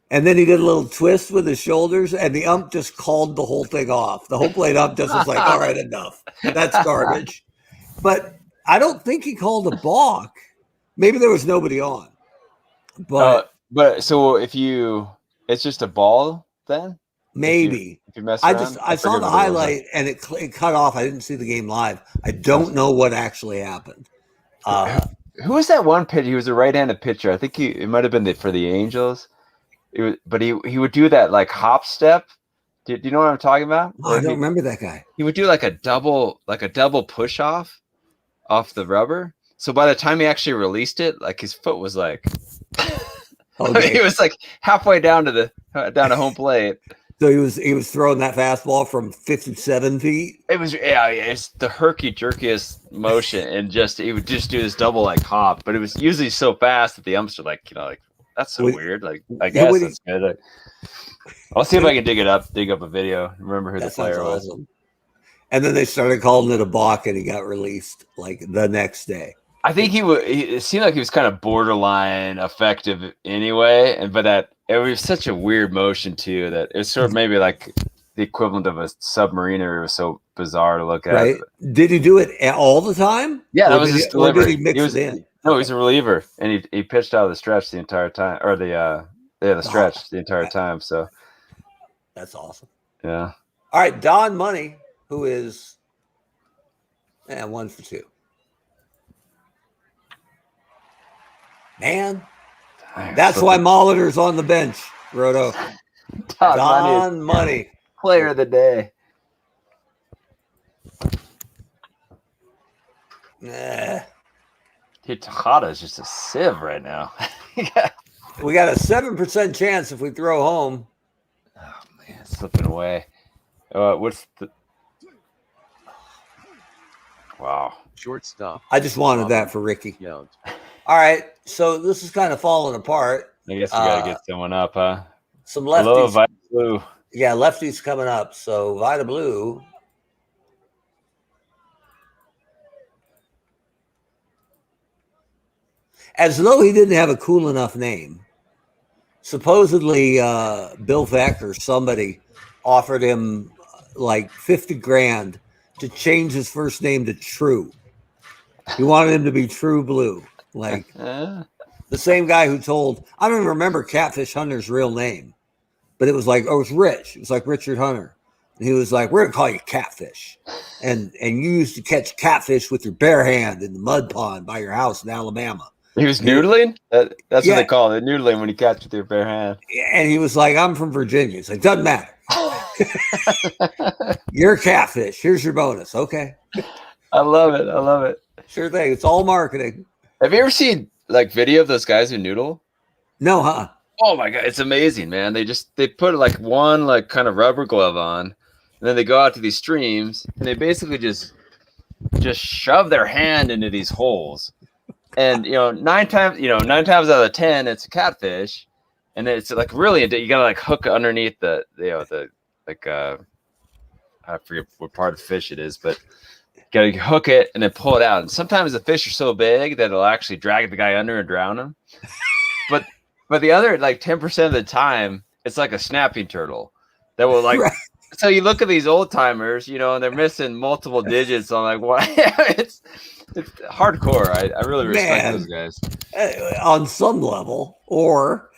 And then he did a little twist with his shoulders, and the ump just called the whole thing off. The home plate ump just was like, all right, enough. That's garbage. But I don't think he called a balk. Maybe there was nobody on. But so it's just a ball then? Maybe. If you mess around? I saw forget the what it was. highlight, and it cut off. I didn't see the game live. I don't know what actually happened. Who was that one pitcher? He was a right-handed pitcher. I think it might have been for the Angels. But he would do that like hop step. Do you know what I'm talking about? Oh, I don't remember that guy. He would do like a double push off the rubber. So by the time he actually released it, like his foot was like, Okay. he was like halfway down to home plate. So he was throwing that fastball from 57 feet. It was it's the herky jerkiest motion, and he would just do this double like hop, but it was usually so fast that the umps are like, that's so weird. Like I guess that's good. I'll see if I can dig up a video. Remember who the player was. Awesome. And then they started calling it a balk, and he got released like the next day. I think it seemed like he was kind of borderline effective anyway, but that it was such a weird motion too that it was sort of maybe like the equivalent of a submariner. It was so bizarre to look at. Right? Did he do it all the time? Yeah, that was his delivery. Or did he mix it in? No, he's a reliever, and he pitched out of the stretch the entire time, or the stretch the entire time. So that's awesome. Yeah. All right, Don Money, who is 1 for 2. Man, that's why Molitor's on the bench, Roto. Don Money. Player of the day. Tejada is just a sieve right now. We got a 7% chance if we throw home. Oh, man, slipping away. What's the... Wow. Shortstop. I just wanted that for Rickey. All right, so this is kind of falling apart. I guess we got to get someone up, huh? Some lefties. Hello, Vita Blue. Yeah, lefties coming up. So Vita Blue. As though he didn't have a cool enough name. Supposedly, Bill Veck or somebody offered him like 50 grand to change his first name to True. He wanted him to be True Blue. Like the same guy who told, I don't even remember Catfish Hunter's real name, but it was like, oh, it's Rich. It was like Richard Hunter. And he was like, we're going to call you Catfish. And you used to catch catfish with your bare hand in the mud pond by your house in Alabama. He was noodling? That's what they call it, noodling, when you catch with your bare hand. And he was like, I'm from Virginia. It's like, doesn't matter. You're a catfish. Here's your bonus. Okay. I love it. I love it. Sure thing. It's all marketing. Have you ever seen like video of those guys who noodle? No, huh? Oh my God. It's amazing, man. They put like one like kind of rubber glove on, and then they go out to these streams and they basically just shove their hand into these holes. And nine times out of 10, it's a catfish, and it's like really you gotta like hook underneath the I forget what part of the fish it is, but you gotta hook it and then pull it out. And sometimes the fish are so big that it'll actually drag the guy under and drown him. but the other like 10% of the time, it's like a snapping turtle that will like. Right. So you look at these old timers, and they're missing multiple digits on like what it's hardcore. I really respect those guys on some level. Or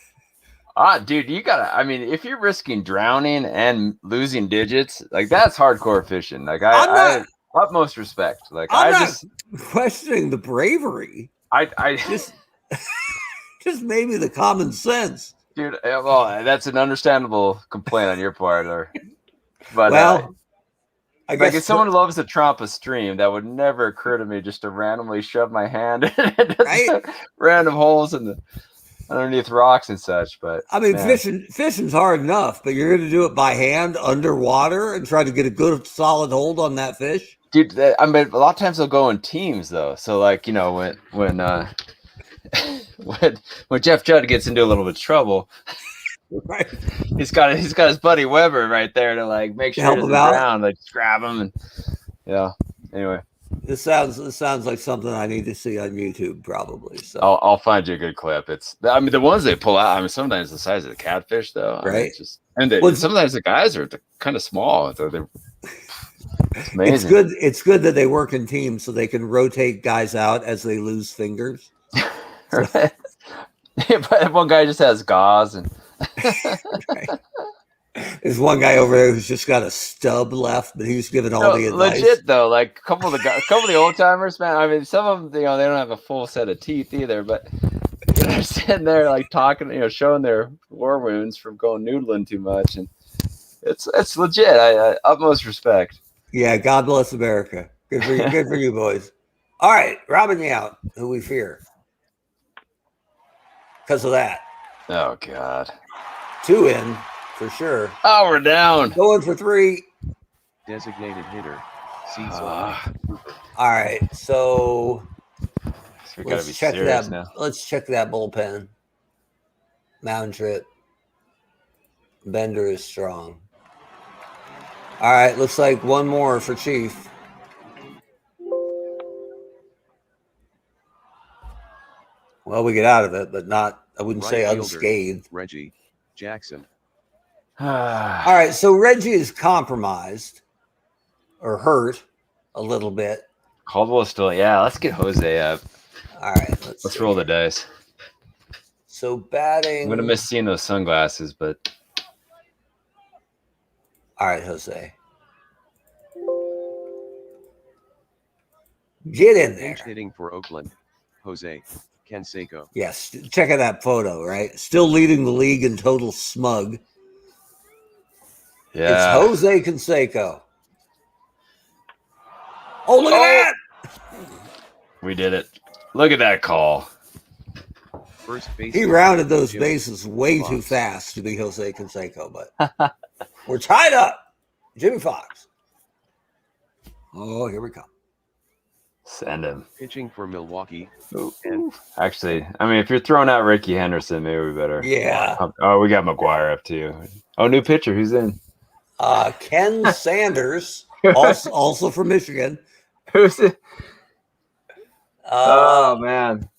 dude, you gotta. I mean, if you're risking drowning and losing digits, like that's hardcore fishing. Like I utmost respect. Like I'm not questioning the bravery. I just maybe the common sense, dude. Well, that's an understandable complaint on your part, but I guess if someone loves to tromp a stream, that would never occur to me just to randomly shove my hand in random holes in underneath rocks and such. But I mean, fishing's hard enough, but you're going to do it by hand underwater and try to get a good solid hold on that fish, dude. I mean, a lot of times they'll go in teams though. So like when Jeff Judd gets into a little bit of trouble. Right. He's got his buddy Weber right there to like make sure he's around, like just grab him and Anyway, this sounds like something I need to see on YouTube probably. So I'll find you a good clip. The ones they pull out. I mean, sometimes the size of the catfish though. Right. I mean, sometimes the guys are kind of small. So it's amazing. It's good that they work in teams so they can rotate guys out as they lose fingers. Right. But one guy just has gauze and. Right. There's one guy over there who's just got a stub left, but he's giving all the advice. Legit though, like a couple of the old timers, man. I mean, some of them, they don't have a full set of teeth either, but they're sitting there like talking, showing their war wounds from going noodling too much, and it's legit. I utmost respect. Yeah, God bless America. Good for you, good for you boys. All right, Robin Yount, who we fear because of that. Oh God. 2 in. for sure. Oh, we're down. Going for 3. Designated hitter, Cecil Cooper. All right, so we gotta be serious now. Let's check that bullpen. Mound trip. Bender is strong. All right, looks like one more for Chief. Well, we get out of it, but not, I wouldn't say unscathed. Reggie Jackson. All right, so Reggie is compromised or hurt a little bit. Caldwell is still, yeah, let's get Jose up. All right, let's roll the dice. So batting. I'm going to miss seeing those sunglasses, but. All right, Jose. Get in there. Pinch hitting for Oakland, Jose Canseco. Yes, check out that photo, right? Still leading the league in total smug. Yeah. It's Jose Canseco. Oh, look at that! We did it. Look at that call. First base. He rounded those bases way too fast to be Jose Canseco, but we're tied up. Jimmy Fox. Oh, here we come. Send him. Pitching for Milwaukee. Actually, I mean, if you're throwing out Rickey Henderson, maybe we better. Yeah. Oh, we got McGuire up too. Oh, new pitcher. Who's in? Ken Sanders, also from Michigan. Who's it? Oh man.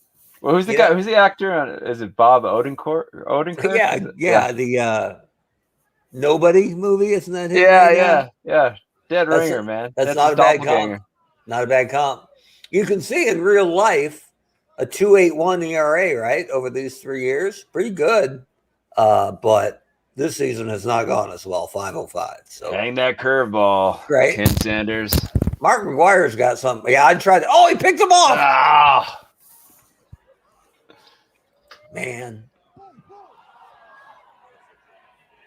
Well, who's the guy? Who's the actor? Is it Bob Odenkirk? Yeah. The Nobody movie, isn't that him? Yeah. Dead ringer, man. That's not a bad comp. Not a bad comp. You can see in real life a 2.81 ERA, right, over these 3 years. Pretty good. But this season has not gone as well, 5.05. So hang that curveball. Right. Ken Sanders. Mark McGuire's got something. Yeah, I'd try to. Oh, he picked him off. Ah. Man.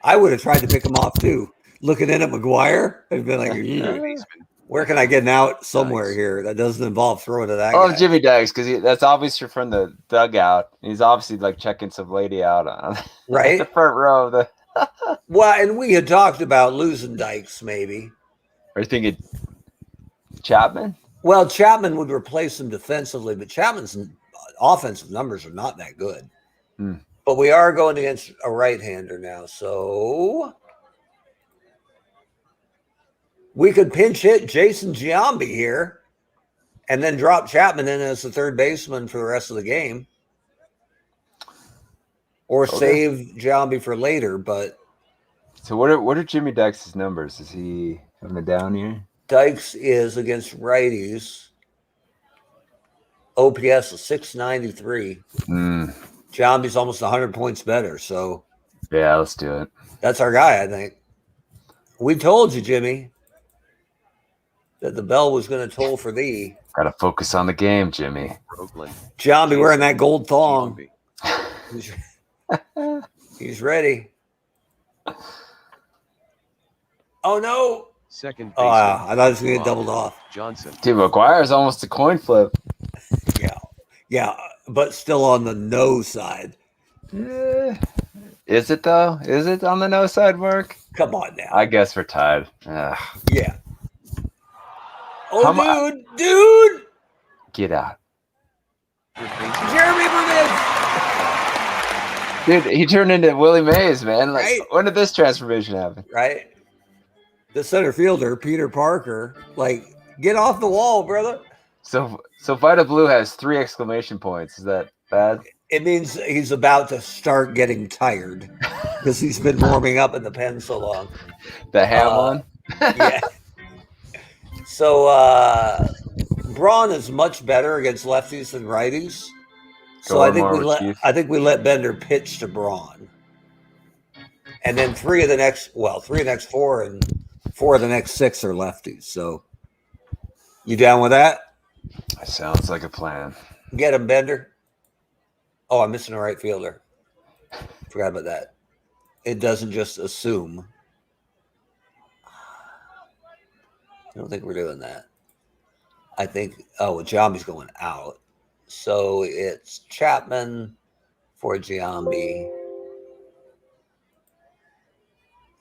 I would have tried to pick him off too. Looking in at McGuire, I'd been like, where can I get an out somewhere here that doesn't involve throwing to that guy? Jimmy Dags, because that's obviously from the dugout. He's obviously like checking some lady out on right the front row of the. Well, and we had talked about losing Dykes, maybe. Are you thinking Chapman? Well, Chapman would replace him defensively, but Chapman's offensive numbers are not that good. But we are going against a right-hander now, so we could pinch hit Jason Giambi here and then drop Chapman in as the third baseman for the rest of the game. Or save Giambi for later, but. So what are Jimmy Dykes' numbers? Is he having a down year? Dykes is against righties. OPS is 693. Giambi's almost 100 points better, so. Yeah, let's do it. That's our guy, I think. We told you, Jimmy, that the bell was going to toll for thee. Got to focus on the game, Jimmy. Giambi wearing that gold thong. He's ready. Oh, no. Second base. Oh, wow. I thought it was going to get doubled off. Johnson. Dude, McGuire is almost a coin flip. Yeah, but still on the no side. Is it, though? Is it on the no side, Mark? Come on now. I guess we're tied. Ugh. Yeah. Oh, dude. Get out. Jeromy Burnitz. Dude, he turned into Willie Mays, man. Like, right? When did this transformation happen? Right. The center fielder, Peter Parker, like, get off the wall, brother. So Vita Blue has 3 exclamation points. Is that bad? It means he's about to start getting tired because he's been warming up in the pen so long. The ham on? Yeah. So Braun is much better against lefties than righties. So I think we let Bender pitch to Braun. And then 3 of the next 4 and 4 of the next 6 are lefties. So you down with that? Sounds like a plan. Get him, Bender. Oh, I'm missing a right fielder. Forgot about that. It doesn't just assume. I don't think we're doing that. I think, Giambi's going out. So it's Chapman for Giambi.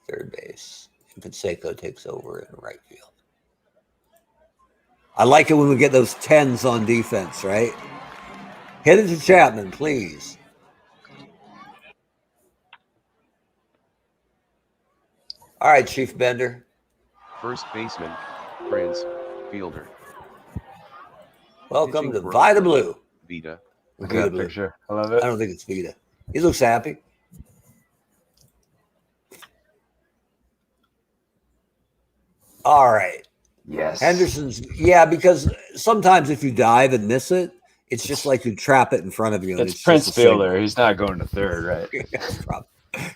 third base. And Canseco takes over in right field. I like it when we get those 10s on defense, right? Hit it to Chapman, please. All right, Chief Bender. First baseman, Prince, fielder. Welcome to Vita Blue. Vita. Vita Blue. Picture. I love it. I don't think it's Vita. He looks happy. All right. Yes. Henderson's, yeah, because sometimes if you dive and miss it, it's just like you trap it in front of you. It's Prince fielder. He's not going to third, right?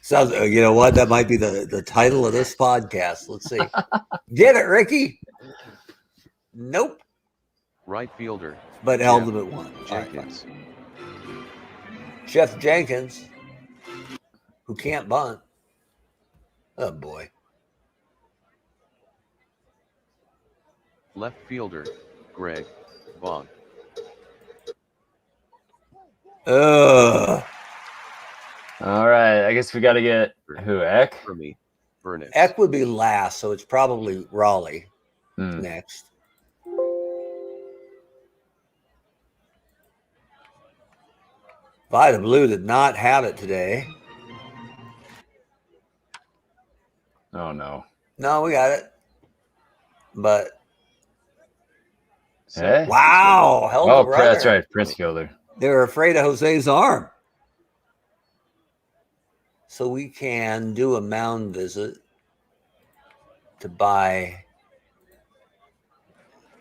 Sounds. You know what? That might be the title of this podcast. Let's see. Get it, Rickey? Nope. Right fielder. But held him at one. Jenkins. Right, Geoff Jenkins, who can't bunt. Oh boy. Left fielder, Greg Vaughn. Ugh. All right. I guess we got to get who? Eck? Jeromy Burnitz. Eck would be last, so it's probably Raleigh next. Vita Blue did not have it today. Oh, no. No, we got it. But hey? Wow. Oh, that's right. Prince fielder. They were afraid of Jose's arm. So we can do a mound visit to buy.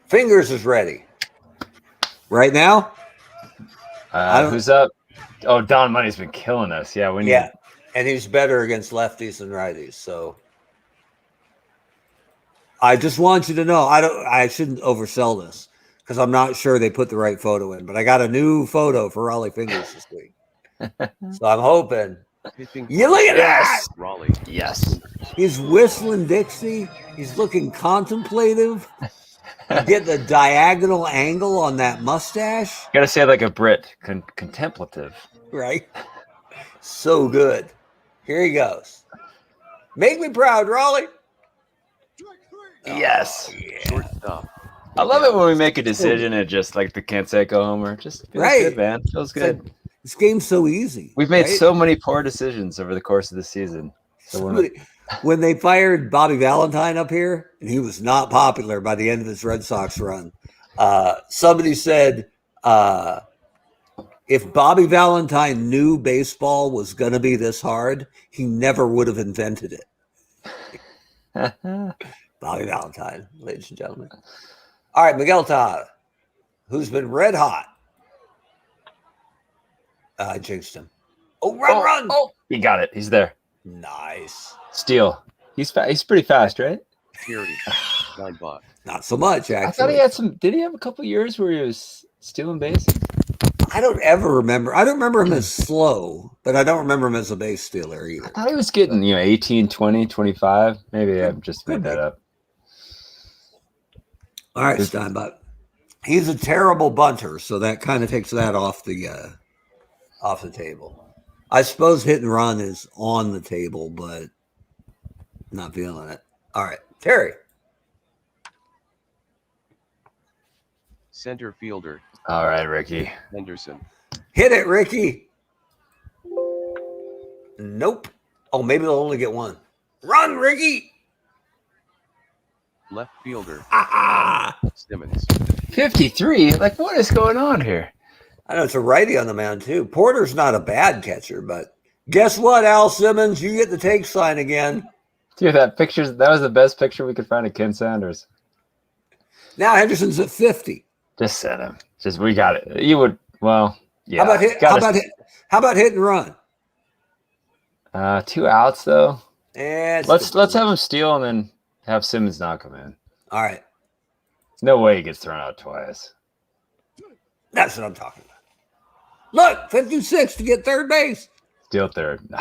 Fingers is ready. Right now? Who's up? Oh, Don Money's been killing us. Yeah, we need. Yeah, and he's better against lefties than righties. So I just want you to know, I shouldn't oversell this because I'm not sure they put the right photo in, but I got a new photo for Raleigh Fingers this week. So I'm hoping. You look at that! Raleigh. Yes. He's whistling Dixie. He's looking contemplative. You get the diagonal angle on that mustache. Got to say like a Brit, contemplative. Right? So good. Here he goes. Make me proud, Raleigh. Yes. Oh, yeah. Shortstop. I love it when we make a decision at just like the Canseco homer. Just feels good, man. Feels good. Like, this game's so easy. We've made so many poor decisions over the course of the season. So when they fired Bobby Valentine up here, and he was not popular by the end of his Red Sox run, somebody said if Bobby Valentine knew baseball was going to be this hard, he never would have invented it. Bobby Valentine, ladies and gentlemen. All right, Miguel Tejada, who's been red hot. I jinxed him. Oh, run! Oh, he got it. He's there. Nice. Steal. He's pretty fast, right? Security. Steinbach. Not so much, actually. I thought he had some. Did he have a couple years where he was stealing bases? I don't ever remember. I don't remember him as slow, but I don't remember him as a base stealer either. I thought he was getting, 18, 20, 25. Maybe I've just made that up. All right, Steinbach. He's a terrible bunter, so that kind of takes that off the table. I suppose hit and run is on the table, but not feeling it. All right, Terry. Center fielder. All right, Rickey. Henderson. Hit it, Rickey. Nope. Oh, maybe they'll only get one. Run, Rickey. Left fielder. Ah! Simmons. 53? Like, what is going on here? I know it's a righty on the mound, too. Porter's not a bad catcher, but guess what, Al Simmons? You get the take sign again. Dude, that was the best picture we could find of Ken Sanders. Now Henderson's at 50. Just send him. We got it. You would, well, yeah. How about hit and run? 2 outs, though. Let's have him steal and then have Simmons not come in. All right. No way he gets thrown out twice. That's what I'm talking about. Look, 56 to get third base. Steal third. No.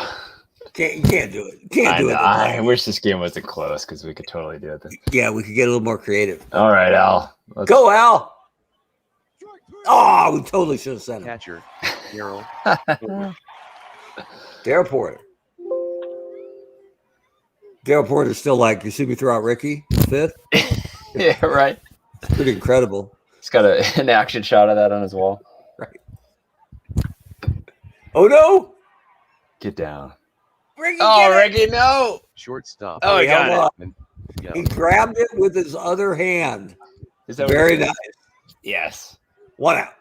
You can't do it. Can't do it. I wish this game wasn't close because we could totally do it. Yeah, we could get a little more creative. All right, Al. Go, Al. Oh, we totally should have sent him. Catcher. Darryl. Darryl Porter. Dale Porter's still like, you see me throw out Rickey, 5th? Yeah, right. It's pretty incredible. He's got an action shot of that on his wall. Right. Oh, no. Get down. Rickey, Rickey, no. Shortstop. Oh, he got it. Yeah. He grabbed it with his other hand. Is that very nice? Yes. 1 out.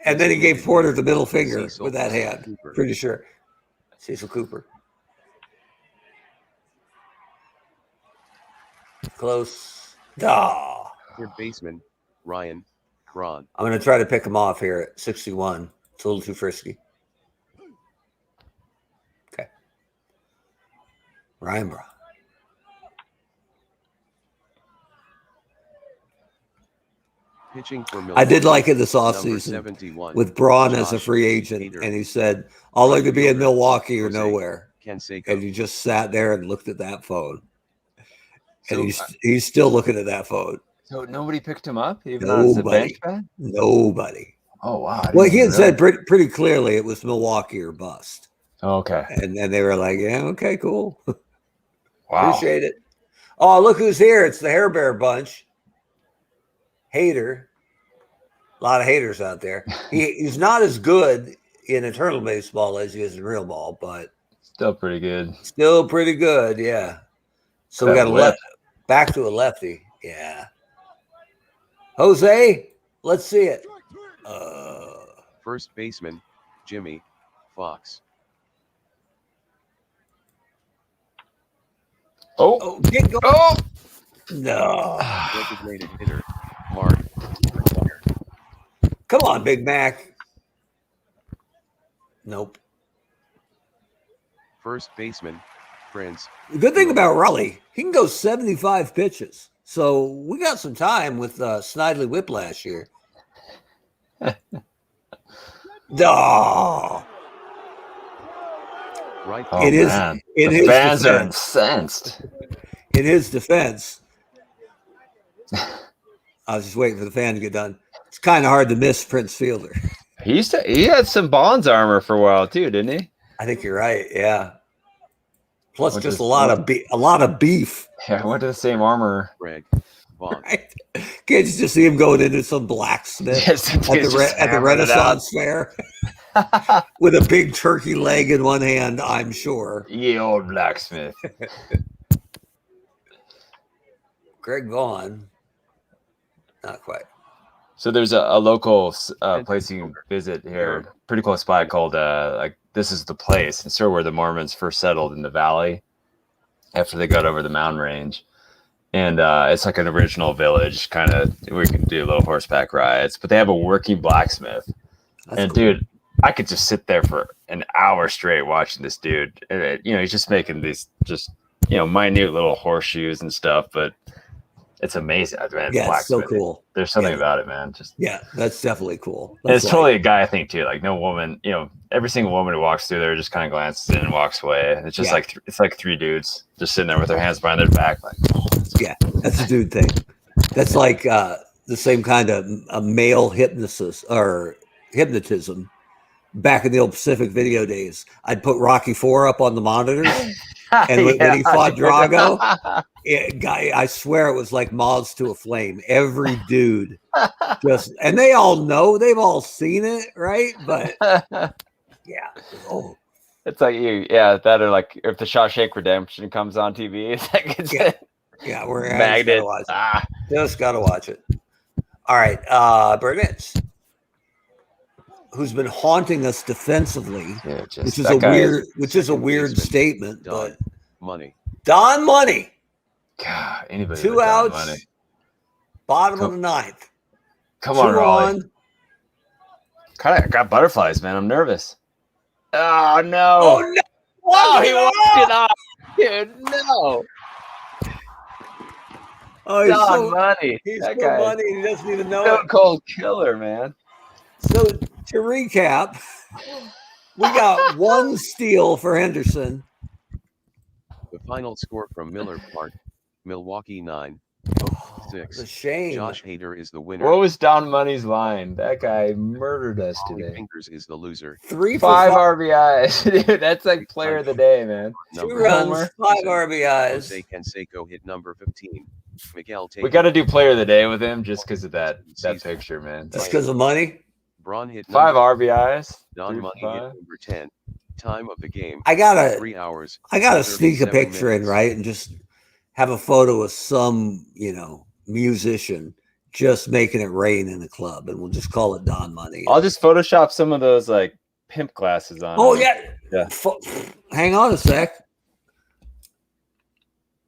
And then he gave Porter the middle finger Cecil with that hand. Cooper. Pretty sure. Cecil Cooper. Close. Third baseman, Ryan Cron. I'm going to try to pick him off here at 61. It's a little too frisky. Okay. Ryan Braun. Pitching for I did like it this Number offseason 71, with Braun as a Josh free agent, Hader. and he said, I'll either be in Milwaukee or Jose nowhere. Canseco. And he just sat there and looked at that phone. So, And he's still looking at that phone. So nobody picked him up, even on the bench pad? Nobody. Oh, wow. Well, he had said pretty clearly it was Milwaukee or bust. Oh, okay. And then they were like, yeah, okay, cool. Wow. Appreciate it. Oh, look who's here. It's the Hair Bear bunch. Hater. A lot of haters out there. He's not as good in Eternal Baseball as he is in Real Ball, but Still pretty good. still pretty good, yeah. So we That got a whip. left back to a lefty. Yeah. Jose, let's see it. First baseman, Jimmy Fox. Oh. Get going. Oh. No. Designated hitter, Mark. Come on, Big Mac. Nope. First baseman, Prince. The good thing about Raleigh, he can go 75 pitches. So we got some time with Snidely Whiplash here. Duh. Right. Oh, It is- man. in The his fans are defense. incensed. In his defense, I was just waiting for the fan to get done. It's kind of hard to miss Prince Fielder. He had some Bonds armor for a while too, didn't he? I think you're right. Yeah. Plus, Which just is a lot of beef. Yeah, I went to the same armor. Greg Vaughn. Right? Can't you just see him going into some blacksmith Yes, at the Renaissance Fair with a big turkey leg in one hand? I'm sure. Ye old blacksmith. Greg Vaughn, not quite. So there's a local place you can visit here, pretty close by, called like This Is the Place. It's sort of where the Mormons first settled in the valley after they got over the mountain range. And it's like an original village, kind of. We can do little horseback rides, but they have a working blacksmith. That's And cool. dude, I could just sit there for an hour straight watching this dude. And he's just making these minute little horseshoes and stuff, but it's amazing. Man, Yeah, it's so blacksmithing. cool. There's something Yeah. about it, man. Just Yeah, that's definitely cool. and it's That's totally a guy thing too. Like no woman, every single woman who walks through there just kind of glances in and walks away. And it's just Yeah. it's like three dudes just sitting there with their hands behind their back, like, yeah, that's a dude thing. That's like the same kind of a male hypnosis or hypnotism back in the old Pacific video days. I'd put Rocky IV up on the monitors, and when he fought Drago, I swear it was like moths to a flame. Every dude and they all know, they've all seen it, right? But yeah, oh it's like that, or like if the Shawshank Redemption comes on TV, it's like it's yeah, we're magnet. Just gotta watch it. All right, Burnitz, who's been haunting us defensively, which is a weird statement, Don but Money. Don Money, God, anybody 2 with Don outs, Money. bottom of the ninth. Come on, 2 Raleigh. on. Kind of got butterflies, man. I'm nervous. Oh no! Oh no! Oh, he walked it off, dude. No. Oh, he's Don Money. He's That so guy. money. He doesn't even know Stone it. cold killer, man. So to recap, we got 1 steal for Henderson. The final score from Miller Park, Milwaukee 9, 6. It's a shame. Josh Hader is the winner. What was Don Money's line? That guy murdered us Ollie today. Fingers is the loser. 3 for 5 RBIs. Dude, that's like player of the day, man. 2 runs, 5 RBIs. Jose Canseco hit number 15. Miguel Tate. We got to do player of the day with him just because of that picture, man. Just because of money? Braun hit 5 RBIs. Don Money hit number 10. Time of the game. I gotta 3 hours. I gotta sneak a picture in, right? And just have a photo of some, musician just making it rain in the club, and we'll just call it Don Money. I'll just Photoshop some of those like pimp glasses on. Oh, him. yeah. Hang on a sec.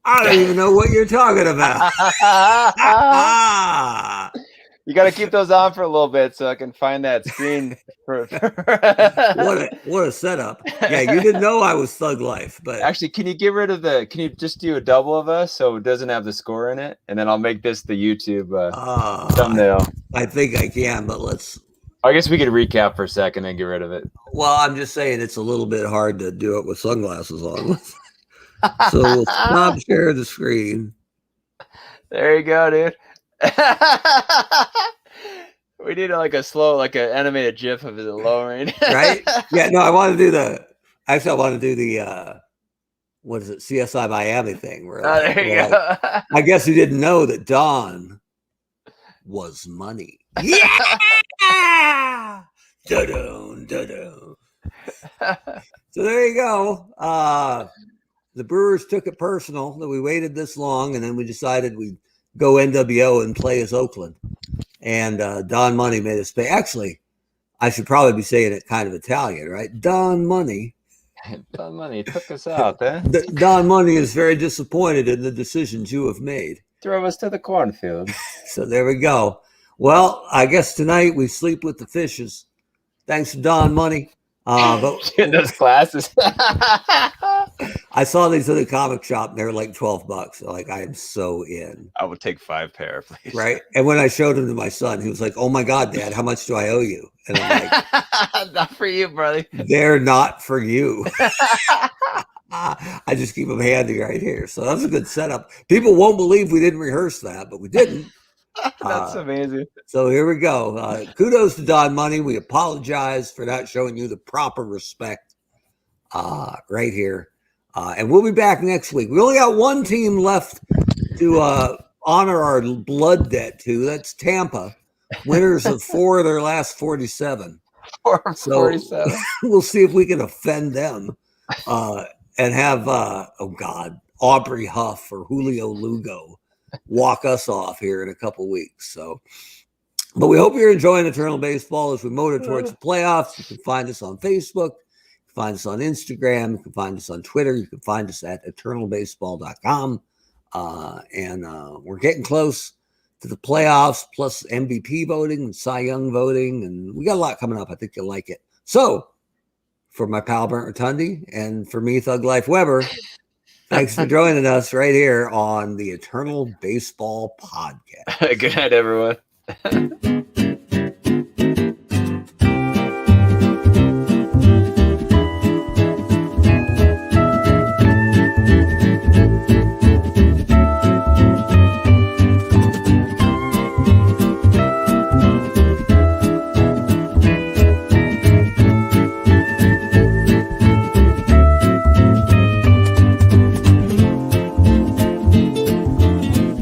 I don't even know what you're talking about. You got to keep those on for a little bit so I can find that screen. What a setup! Yeah, you didn't know I was Thug Life, but actually, can you get rid of the? Can you just do a double of us so it doesn't have the score in it, and then I'll make this the YouTube thumbnail. I think I can, but let's. I guess we could recap for a second and get rid of it. Well, I'm just saying it's a little bit hard to do it with sunglasses on. So we'll stop sharing the screen. There you go, dude. We need like an animated GIF of it lowering. Right? Yeah, no, I want to do the what is it, CSI Miami thing. Where there you go. I guess you didn't know that Don was money. Yeah! Da-dum, da-dum. So there you go. The Brewers took it personal that we waited this long, and then we decided we'd go NWO and play as Oakland. And Don Money made us pay. Actually, I should probably be saying it kind of Italian, right? Don Money. Don Money took us out, eh? Don Money is very disappointed in the decisions you have made. Drove us to the cornfield. So there we go. Well, I guess tonight we sleep with the fishes. Thanks to Don Money. But those glasses. I saw these in the comic shop and they were like $12. So like, I am so in. I would take 5 pair, please. Right. And when I showed them to my son, he was like, "Oh my God, Dad, how much do I owe you?" And I'm like, not for you, brother. They're not for you. I just keep them handy right here. So that's a good setup. People won't believe we didn't rehearse that, but we didn't. That's amazing. So here we go. Kudos to Don Money. We apologize for not showing you the proper respect right here. And we'll be back next week. We only got one team left to honor our blood debt to. That's Tampa, winners of 4 of their last 47. 4 of 47. We'll see if we can offend them and have, Aubrey Huff or Julio Lugo walk us off here in a couple weeks. So, but we hope you're enjoying Eternal Baseball as we motor towards the playoffs. You can find us on Facebook. You can find us on Instagram. You can find us on Twitter. You can find us at eternalbaseball.com. And we're getting close to the playoffs, plus MVP voting and Cy Young voting. And we got a lot coming up. I think you'll like it. So for my pal Brent Rotundi and for me, Thug Life Weber, thanks for joining us right here on the Eternal Baseball Podcast. Good night, everyone.